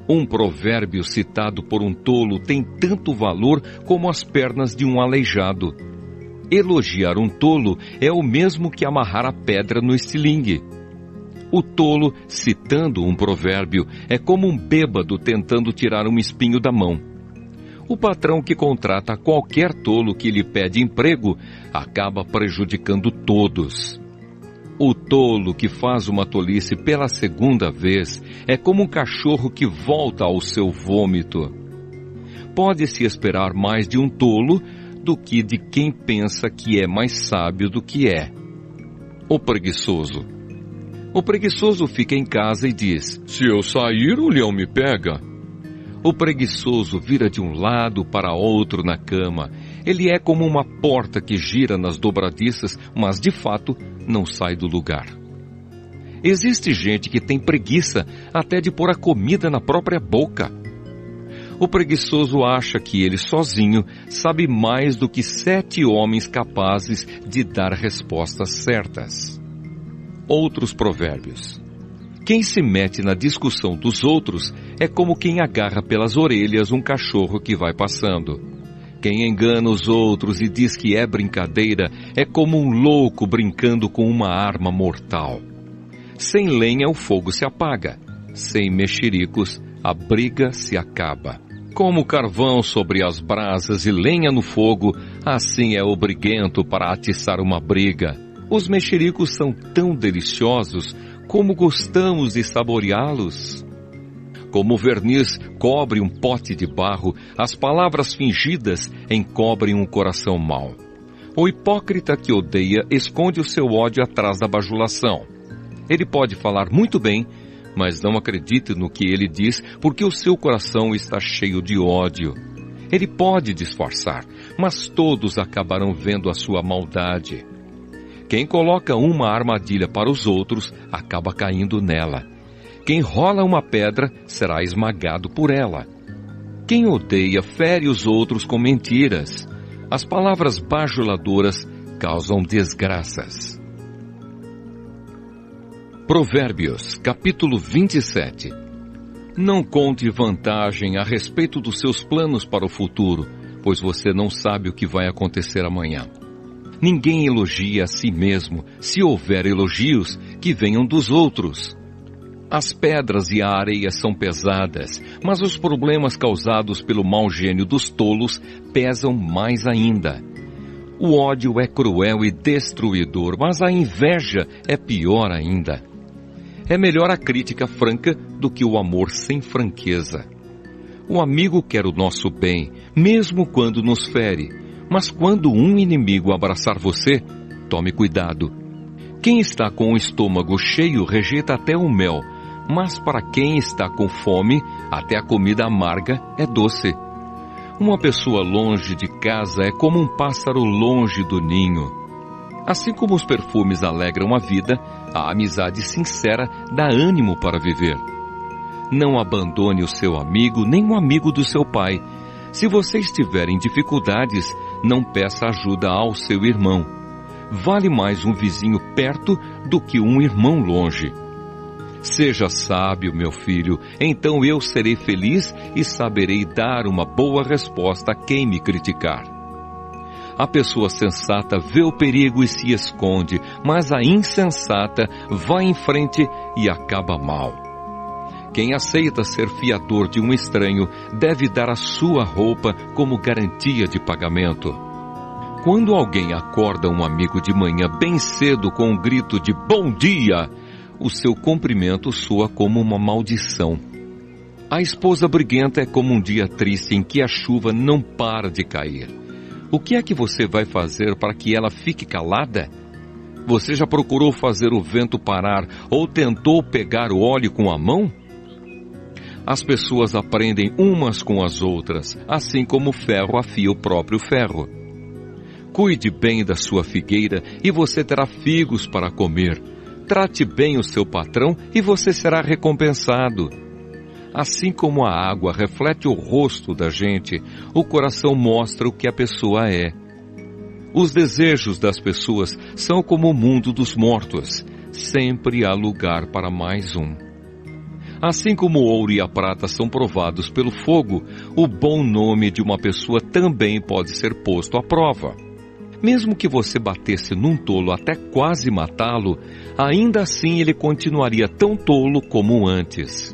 [SPEAKER 1] Um provérbio citado por um tolo tem tanto valor como as pernas de um aleijado. Elogiar um tolo é o mesmo que amarrar a pedra no estilingue. O tolo, citando um provérbio, é como um bêbado tentando tirar um espinho da mão. O patrão que contrata qualquer tolo que lhe pede emprego acaba prejudicando todos. O tolo que faz uma tolice pela segunda vez é como um cachorro que volta ao seu vômito. Pode-se esperar mais de um tolo do que de quem pensa que é mais sábio do que é. O preguiçoso. O preguiçoso fica em casa e diz: se eu sair, o leão me pega. O preguiçoso vira de um lado para outro na cama. Ele é como uma porta que gira nas dobradiças, mas de fato não sai do lugar. Existe gente que tem preguiça até de pôr a comida na própria boca. O preguiçoso acha que ele sozinho sabe mais do que 7 homens capazes de dar respostas certas. Outros provérbios. Quem se mete na discussão dos outros é como quem agarra pelas orelhas um cachorro que vai passando. Quem engana os outros e diz que é brincadeira é como um louco brincando com uma arma mortal. Sem lenha o fogo se apaga, sem mexericos a briga se acaba. Como carvão sobre as brasas e lenha no fogo, assim é o briguento para atiçar uma briga. Os mexericos são tão deliciosos como gostamos de saboreá-los. Como o verniz cobre um pote de barro, as palavras fingidas encobrem um coração mau. O hipócrita que odeia esconde o seu ódio atrás da bajulação. Ele pode falar muito bem, mas não acredite no que ele diz, porque o seu coração está cheio de ódio. Ele pode disfarçar, mas todos acabarão vendo a sua maldade. Quem coloca uma armadilha para os outros, acaba caindo nela. Quem rola uma pedra, será esmagado por ela. Quem odeia, fere os outros com mentiras. As palavras bajuladoras causam desgraças. Provérbios, capítulo 27. Não conte vantagem a respeito dos seus planos para o futuro, pois você não sabe o que vai acontecer amanhã. Ninguém elogia a si mesmo. Se houver elogios, que venham dos outros. As pedras e a areia são pesadas, mas os problemas causados pelo mau gênio dos tolos pesam mais ainda. O ódio é cruel e destruidor, mas a inveja é pior ainda. É melhor a crítica franca do que o amor sem franqueza. O amigo quer o nosso bem, mesmo quando nos fere. Mas quando um inimigo abraçar você, tome cuidado. Quem está com o estômago cheio rejeita até o mel, mas para quem está com fome, até a comida amarga é doce. Uma pessoa longe de casa é como um pássaro longe do ninho. Assim como os perfumes alegram a vida, a amizade sincera dá ânimo para viver. Não abandone o seu amigo, nem o amigo do seu pai. Se você estiver em dificuldades, não peça ajuda ao seu irmão. Vale mais um vizinho perto do que um irmão longe. Seja sábio, meu filho, então eu serei feliz e saberei dar uma boa resposta a quem me criticar. A pessoa sensata vê o perigo e se esconde, mas a insensata vai em frente e acaba mal. Quem aceita ser fiador de um estranho deve dar a sua roupa como garantia de pagamento. Quando alguém acorda um amigo de manhã bem cedo com um grito de bom dia, o seu cumprimento soa como uma maldição. A esposa briguenta é como um dia triste em que a chuva não para de cair. O que é que você vai fazer para que ela fique calada? Você já procurou fazer o vento parar ou tentou pegar o óleo com a mão? As pessoas aprendem umas com as outras, assim como o ferro afia o próprio ferro. Cuide bem da sua figueira e você terá figos para comer. Trate bem o seu patrão e você será recompensado. Assim como a água reflete o rosto da gente, o coração mostra o que a pessoa é. Os desejos das pessoas são como o mundo dos mortos. Sempre há lugar para mais um. Assim como o ouro e a prata são provados pelo fogo, o bom nome de uma pessoa também pode ser posto à prova. Mesmo que você batesse num tolo até quase matá-lo, ainda assim ele continuaria tão tolo como antes.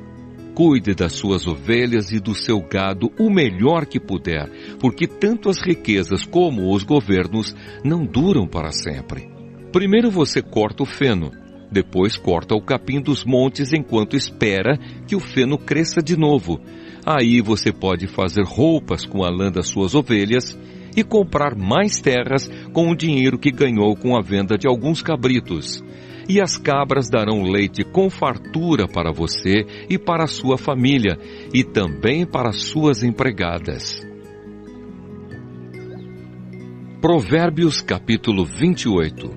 [SPEAKER 1] Cuide das suas ovelhas e do seu gado o melhor que puder, porque tanto as riquezas como os governos não duram para sempre. Primeiro você corta o feno, depois corta o capim dos montes enquanto espera que o feno cresça de novo. Aí você pode fazer roupas com a lã das suas ovelhas e comprar mais terras com o dinheiro que ganhou com a venda de alguns cabritos. E as cabras darão leite com fartura para você e para a sua família, e também para suas empregadas. Provérbios capítulo 28.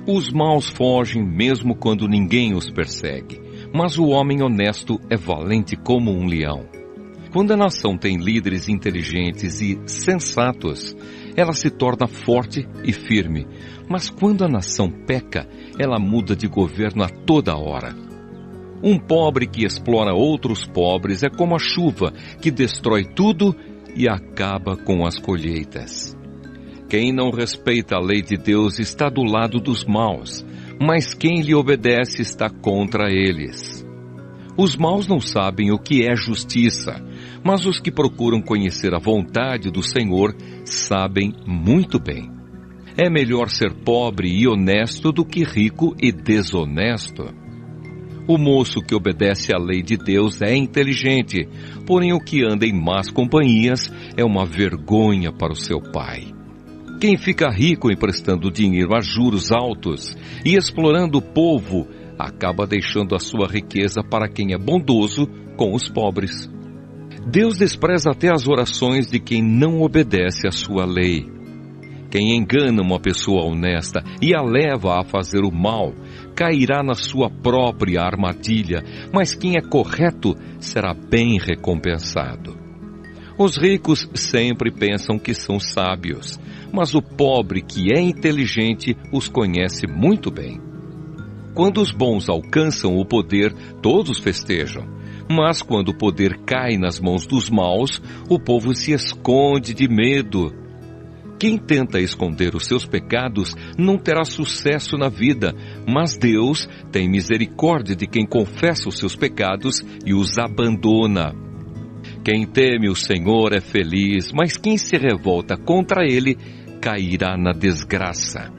[SPEAKER 1] Os maus fogem mesmo quando ninguém os persegue, mas o homem honesto é valente como um leão. Quando a nação tem líderes inteligentes e sensatos, ela se torna forte e firme. Mas quando a nação peca, ela muda de governo a toda hora. Um pobre que explora outros pobres é como a chuva que destrói tudo e acaba com as colheitas. Quem não respeita a lei de Deus está do lado dos maus, mas quem lhe obedece está contra eles. Os maus não sabem o que é justiça, mas os que procuram conhecer a vontade do Senhor sabem muito bem. É melhor ser pobre e honesto do que rico e desonesto. O moço que obedece à lei de Deus é inteligente, porém o que anda em más companhias é uma vergonha para o seu pai. Quem fica rico emprestando dinheiro a juros altos e explorando o povo, acaba deixando a sua riqueza para quem é bondoso com os pobres. Deus despreza até as orações de quem não obedece à sua lei. Quem engana uma pessoa honesta e a leva a fazer o mal, cairá na sua própria armadilha, mas quem é correto será bem recompensado. Os ricos sempre pensam que são sábios, mas o pobre que é inteligente os conhece muito bem. Quando os bons alcançam o poder, todos festejam. Mas quando o poder cai nas mãos dos maus, o povo se esconde de medo. Quem tenta esconder os seus pecados não terá sucesso na vida, mas Deus tem misericórdia de quem confessa os seus pecados e os abandona. Quem teme o Senhor é feliz, mas quem se revolta contra ele cairá na desgraça.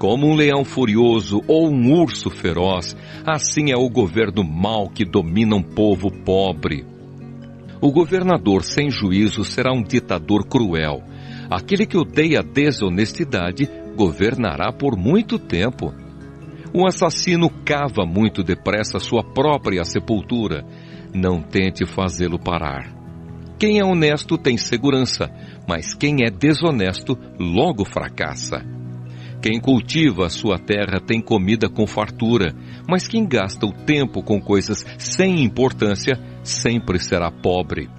[SPEAKER 1] Como um leão furioso ou um urso feroz, assim é o governo mau que domina um povo pobre. O governador sem juízo será um ditador cruel. Aquele que odeia a desonestidade governará por muito tempo. O assassino cava muito depressa sua própria sepultura. Não tente fazê-lo parar. Quem é honesto tem segurança, mas quem é desonesto logo fracassa. Quem cultiva a sua terra tem comida com fartura, mas quem gasta o tempo com coisas sem importância sempre será pobre.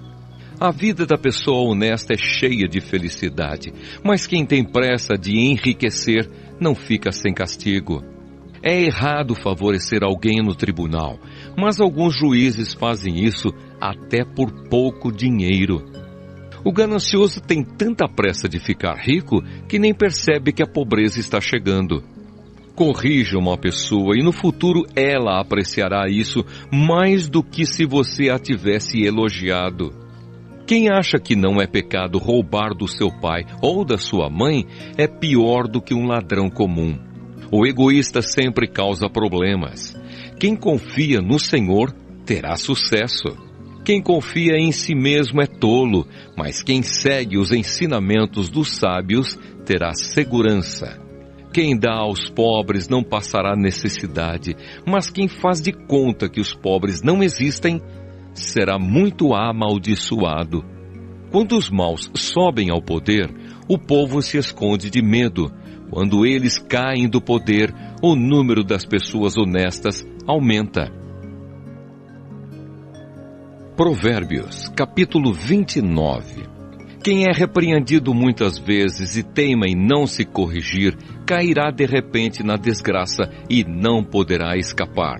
[SPEAKER 1] A vida da pessoa honesta é cheia de felicidade, mas quem tem pressa de enriquecer não fica sem castigo. É errado favorecer alguém no tribunal, mas alguns juízes fazem isso até por pouco dinheiro. O ganancioso tem tanta pressa de ficar rico que nem percebe que a pobreza está chegando. Corrija uma pessoa e no futuro ela apreciará isso mais do que se você a tivesse elogiado. Quem acha que não é pecado roubar do seu pai ou da sua mãe é pior do que um ladrão comum. O egoísta sempre causa problemas. Quem confia no Senhor terá sucesso. Quem confia em si mesmo é tolo, mas quem segue os ensinamentos dos sábios terá segurança. Quem dá aos pobres não passará necessidade, mas quem faz de conta que os pobres não existem, será muito amaldiçoado. Quando os maus sobem ao poder, o povo se esconde de medo. Quando eles caem do poder, o número das pessoas honestas aumenta. Provérbios, capítulo 29. Quem é repreendido muitas vezes e teima em não se corrigir, cairá de repente na desgraça e não poderá escapar.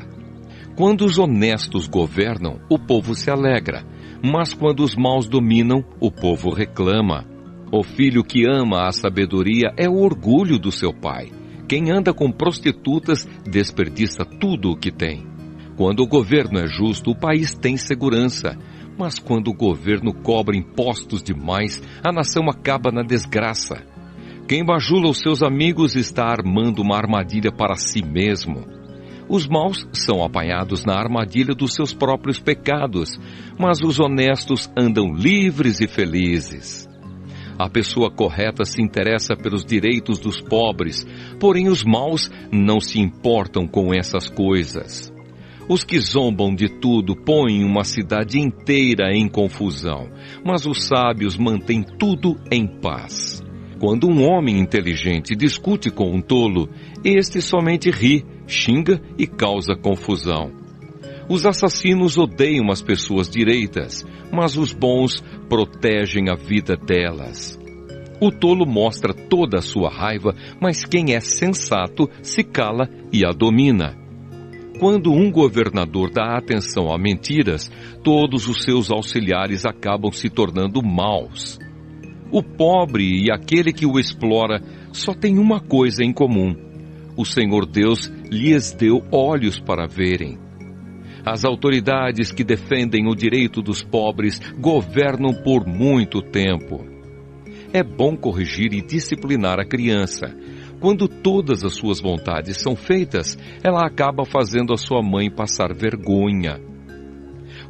[SPEAKER 1] Quando os honestos governam, o povo se alegra, mas quando os maus dominam, o povo reclama. O filho que ama a sabedoria é o orgulho do seu pai. Quem anda com prostitutas desperdiça tudo o que tem. Quando o governo é justo, o país tem segurança. Mas quando o governo cobra impostos demais, a nação acaba na desgraça. Quem bajula os seus amigos está armando uma armadilha para si mesmo. Os maus são apanhados na armadilha dos seus próprios pecados, mas os honestos andam livres e felizes. A pessoa correta se interessa pelos direitos dos pobres, porém os maus não se importam com essas coisas. Os que zombam de tudo põem uma cidade inteira em confusão, mas os sábios mantêm tudo em paz. Quando um homem inteligente discute com um tolo, este somente ri, xinga e causa confusão. Os assassinos odeiam as pessoas direitas, mas os bons protegem a vida delas. O tolo mostra toda a sua raiva, mas quem é sensato se cala e a domina. Quando um governador dá atenção a mentiras, todos os seus auxiliares acabam se tornando maus. O pobre e aquele que o explora só têm uma coisa em comum: o Senhor Deus lhes deu olhos para verem. As autoridades que defendem o direito dos pobres governam por muito tempo. É bom corrigir e disciplinar a criança. Quando todas as suas vontades são feitas, ela acaba fazendo a sua mãe passar vergonha.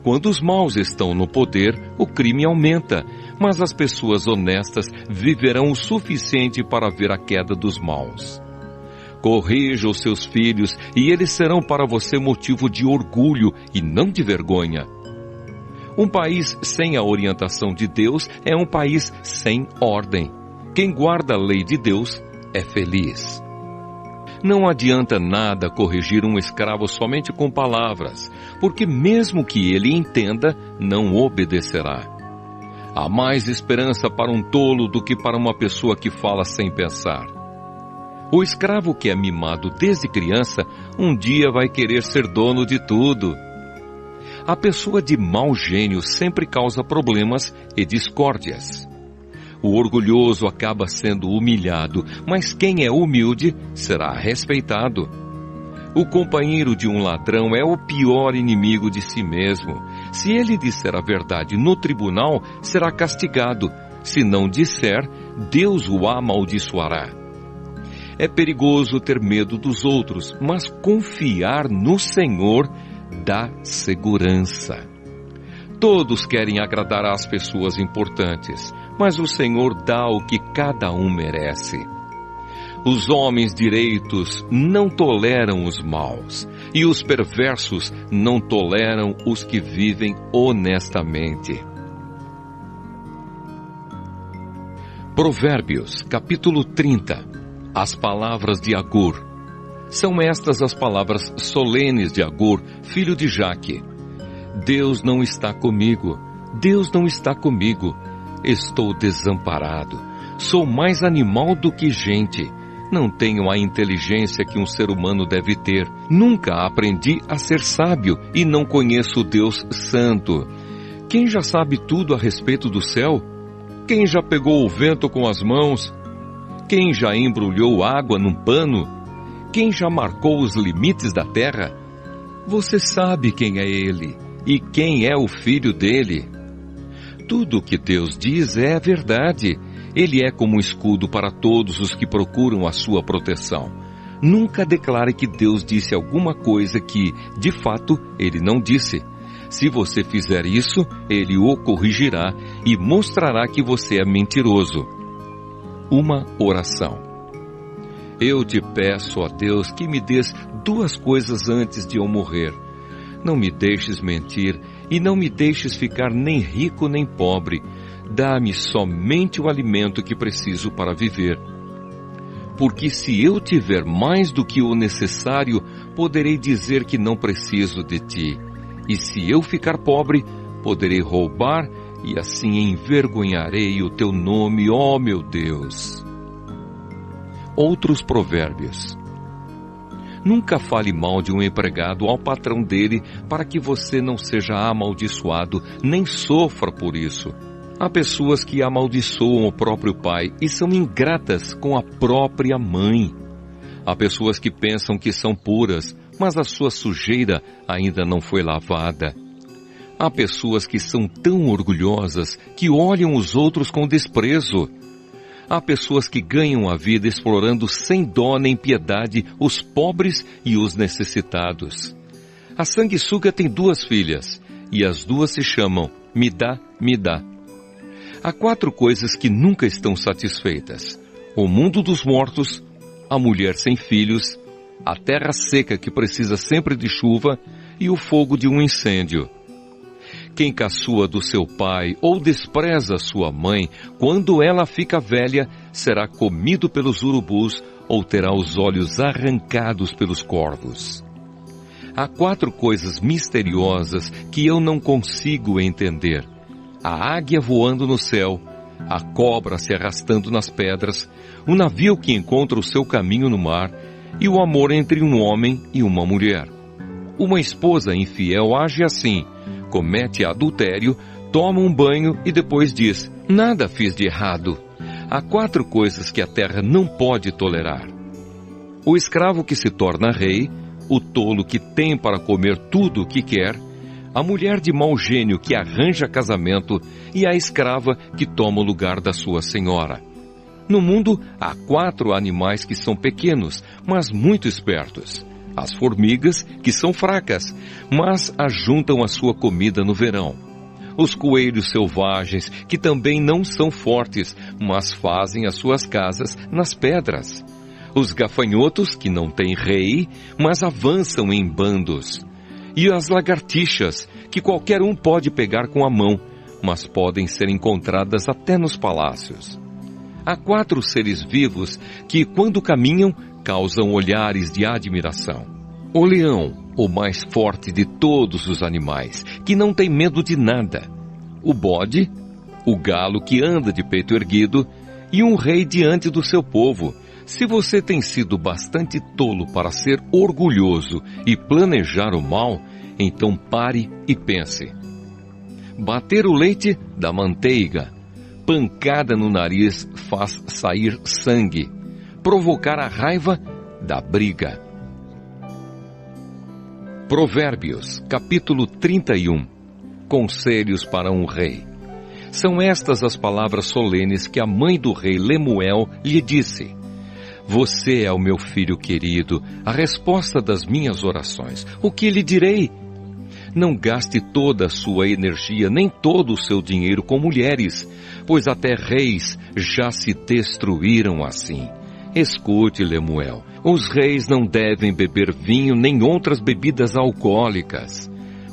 [SPEAKER 1] Quando os maus estão no poder, o crime aumenta, mas as pessoas honestas viverão o suficiente para ver a queda dos maus. Corrija os seus filhos e eles serão para você motivo de orgulho e não de vergonha. Um país sem a orientação de Deus é um país sem ordem. Quem guarda a lei de Deus é feliz. Não adianta nada corrigir um escravo somente com palavras, porque mesmo que ele entenda, não obedecerá. Há mais esperança para um tolo do que para uma pessoa que fala sem pensar. O escravo que é mimado desde criança, um dia vai querer ser dono de tudo. A pessoa de mau gênio sempre causa problemas e discórdias. O orgulhoso acaba sendo humilhado, mas quem é humilde será respeitado. O companheiro de um ladrão é o pior inimigo de si mesmo. Se ele disser a verdade no tribunal, será castigado. Se não disser, Deus o amaldiçoará. É perigoso ter medo dos outros, mas confiar no Senhor dá segurança. Todos querem agradar às pessoas importantes, mas o Senhor dá o que cada um merece. Os homens direitos não toleram os maus, e os perversos não toleram os que vivem honestamente. Provérbios, capítulo 30. As palavras de Agur. São estas as palavras solenes de Agur, filho de Jaque. Deus não está comigo, Deus não está comigo. Estou desamparado, sou mais animal do que gente. Não tenho a inteligência que um ser humano deve ter. Nunca aprendi a ser sábio e não conheço o Deus Santo. Quem já sabe tudo a respeito do céu? Quem já pegou o vento com as mãos? Quem já embrulhou água num pano? Quem já marcou os limites da terra? Você sabe quem é ele e quem é o filho dele. Tudo o que Deus diz é verdade. Ele é como um escudo para todos os que procuram a sua proteção. Nunca declare que Deus disse alguma coisa que, de fato, Ele não disse. Se você fizer isso, Ele o corrigirá e mostrará que você é mentiroso. Uma oração. Eu te peço, ó Deus, que me dês duas coisas antes de eu morrer. Não me deixes mentir e não me deixes ficar nem rico nem pobre. Dá-me somente o alimento que preciso para viver. Porque se eu tiver mais do que o necessário, poderei dizer que não preciso de ti. E se eu ficar pobre, poderei roubar e assim envergonharei o teu nome, ó meu Deus. Outros provérbios. Nunca fale mal de um empregado ao patrão dele, para que você não seja amaldiçoado, nem sofra por isso. Há pessoas que amaldiçoam o próprio pai e são ingratas com a própria mãe. Há pessoas que pensam que são puras, mas a sua sujeira ainda não foi lavada. Há pessoas que são tão orgulhosas que olham os outros com desprezo. Há pessoas que ganham a vida explorando sem dó nem piedade os pobres e os necessitados. A sanguessuga tem 2 filhas, e as 2 se chamam Me dá, me dá. Há 4 coisas que nunca estão satisfeitas: o mundo dos mortos, a mulher sem filhos, a terra seca que precisa sempre de chuva e o fogo de um incêndio. Quem caçoa do seu pai ou despreza sua mãe, quando ela fica velha, será comido pelos urubus ou terá os olhos arrancados pelos corvos. Há 4 coisas misteriosas que eu não consigo entender: a águia voando no céu, a cobra se arrastando nas pedras, o navio que encontra o seu caminho no mar e o amor entre um homem e uma mulher. Uma esposa infiel age assim: comete adultério, toma um banho e depois diz: nada fiz de errado. Há 4 coisas que a terra não pode tolerar: o escravo que se torna rei, o tolo que tem para comer tudo o que quer, a mulher de mau gênio que arranja casamento e a escrava que toma o lugar da sua senhora. No mundo há 4 animais que são pequenos, mas muito espertos: as formigas, que são fracas, mas ajuntam a sua comida no verão. Os coelhos selvagens, que também não são fortes, mas fazem as suas casas nas pedras. Os gafanhotos, que não têm rei, mas avançam em bandos. E as lagartixas, que qualquer um pode pegar com a mão, mas podem ser encontradas até nos palácios. Há 4 seres vivos que, quando caminham, causam olhares de admiração. O leão, o mais forte de todos os animais, que não tem medo de nada. O bode, o galo que anda de peito erguido e um rei diante do seu povo. Se você tem sido bastante tolo para ser orgulhoso e planejar o mal, então pare e pense. Bater o leite dá manteiga. Pancada no nariz faz sair sangue. Provocar a raiva dá briga. Provérbios, capítulo 31. Conselhos para um rei. São estas as palavras solenes que a mãe do rei Lemuel lhe disse: você é o meu filho querido, a resposta das minhas orações. O que lhe direi? Não gaste toda a sua energia, nem todo o seu dinheiro com mulheres, pois até reis já se destruíram assim. Escute, Lemuel, os reis não devem beber vinho nem outras bebidas alcoólicas.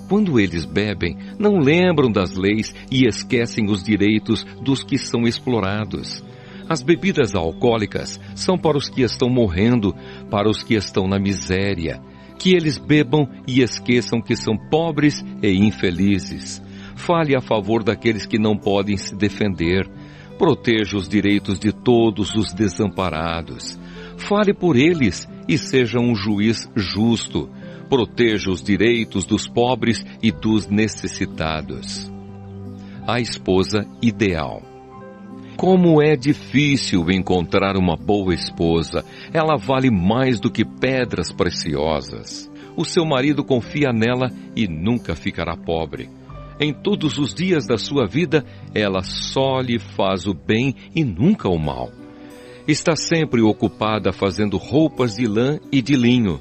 [SPEAKER 1] Quando eles bebem, não lembram das leis e esquecem os direitos dos que são explorados. As bebidas alcoólicas são para os que estão morrendo, para os que estão na miséria. Que eles bebam e esqueçam que são pobres e infelizes. Fale a favor daqueles que não podem se defender. Proteja os direitos de todos os desamparados. Fale por eles e seja um juiz justo. Proteja os direitos dos pobres e dos necessitados. A esposa ideal. Como é difícil encontrar uma boa esposa. Ela vale mais do que pedras preciosas. O seu marido confia nela e nunca ficará pobre. Em todos os dias da sua vida, ela só lhe faz o bem e nunca o mal. Está sempre ocupada fazendo roupas de lã e de linho.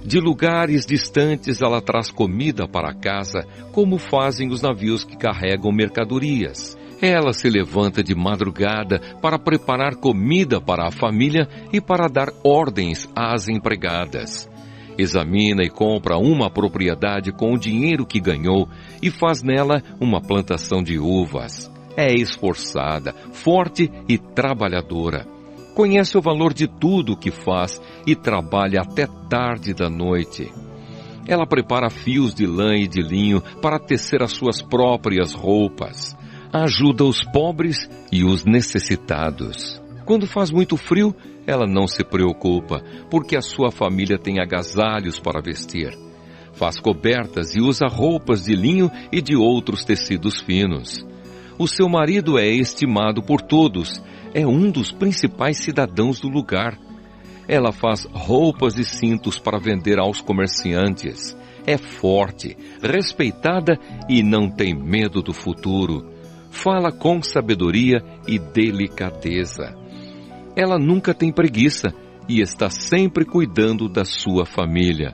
[SPEAKER 1] De lugares distantes ela traz comida para casa, como fazem os navios que carregam mercadorias. Ela se levanta de madrugada para preparar comida para a família e para dar ordens às empregadas. Examina e compra uma propriedade com o dinheiro que ganhou e faz nela uma plantação de uvas. É esforçada, forte e trabalhadora. Conhece o valor de tudo o que faz e trabalha até tarde da noite. Ela prepara fios de lã e de linho para tecer as suas próprias roupas. Ajuda os pobres e os necessitados. Quando faz muito frio, ela não se preocupa, porque a sua família tem agasalhos para vestir. Faz cobertas e usa roupas de linho e de outros tecidos finos. O seu marido é estimado por todos, é um dos principais cidadãos do lugar. Ela faz roupas e cintos para vender aos comerciantes. É forte, respeitada e não tem medo do futuro. Fala com sabedoria e delicadeza. Ela nunca tem preguiça e está sempre cuidando da sua família.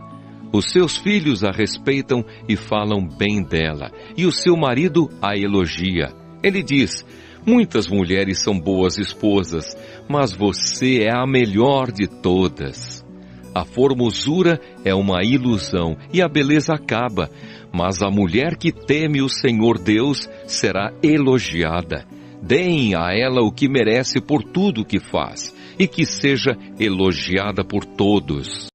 [SPEAKER 1] Os seus filhos a respeitam e falam bem dela, e o seu marido a elogia. Ele diz: muitas mulheres são boas esposas, mas você é a melhor de todas. A formosura é uma ilusão e a beleza acaba, mas a mulher que teme o Senhor Deus será elogiada. Deem a ela o que merece por tudo que faz, e que seja elogiada por todos.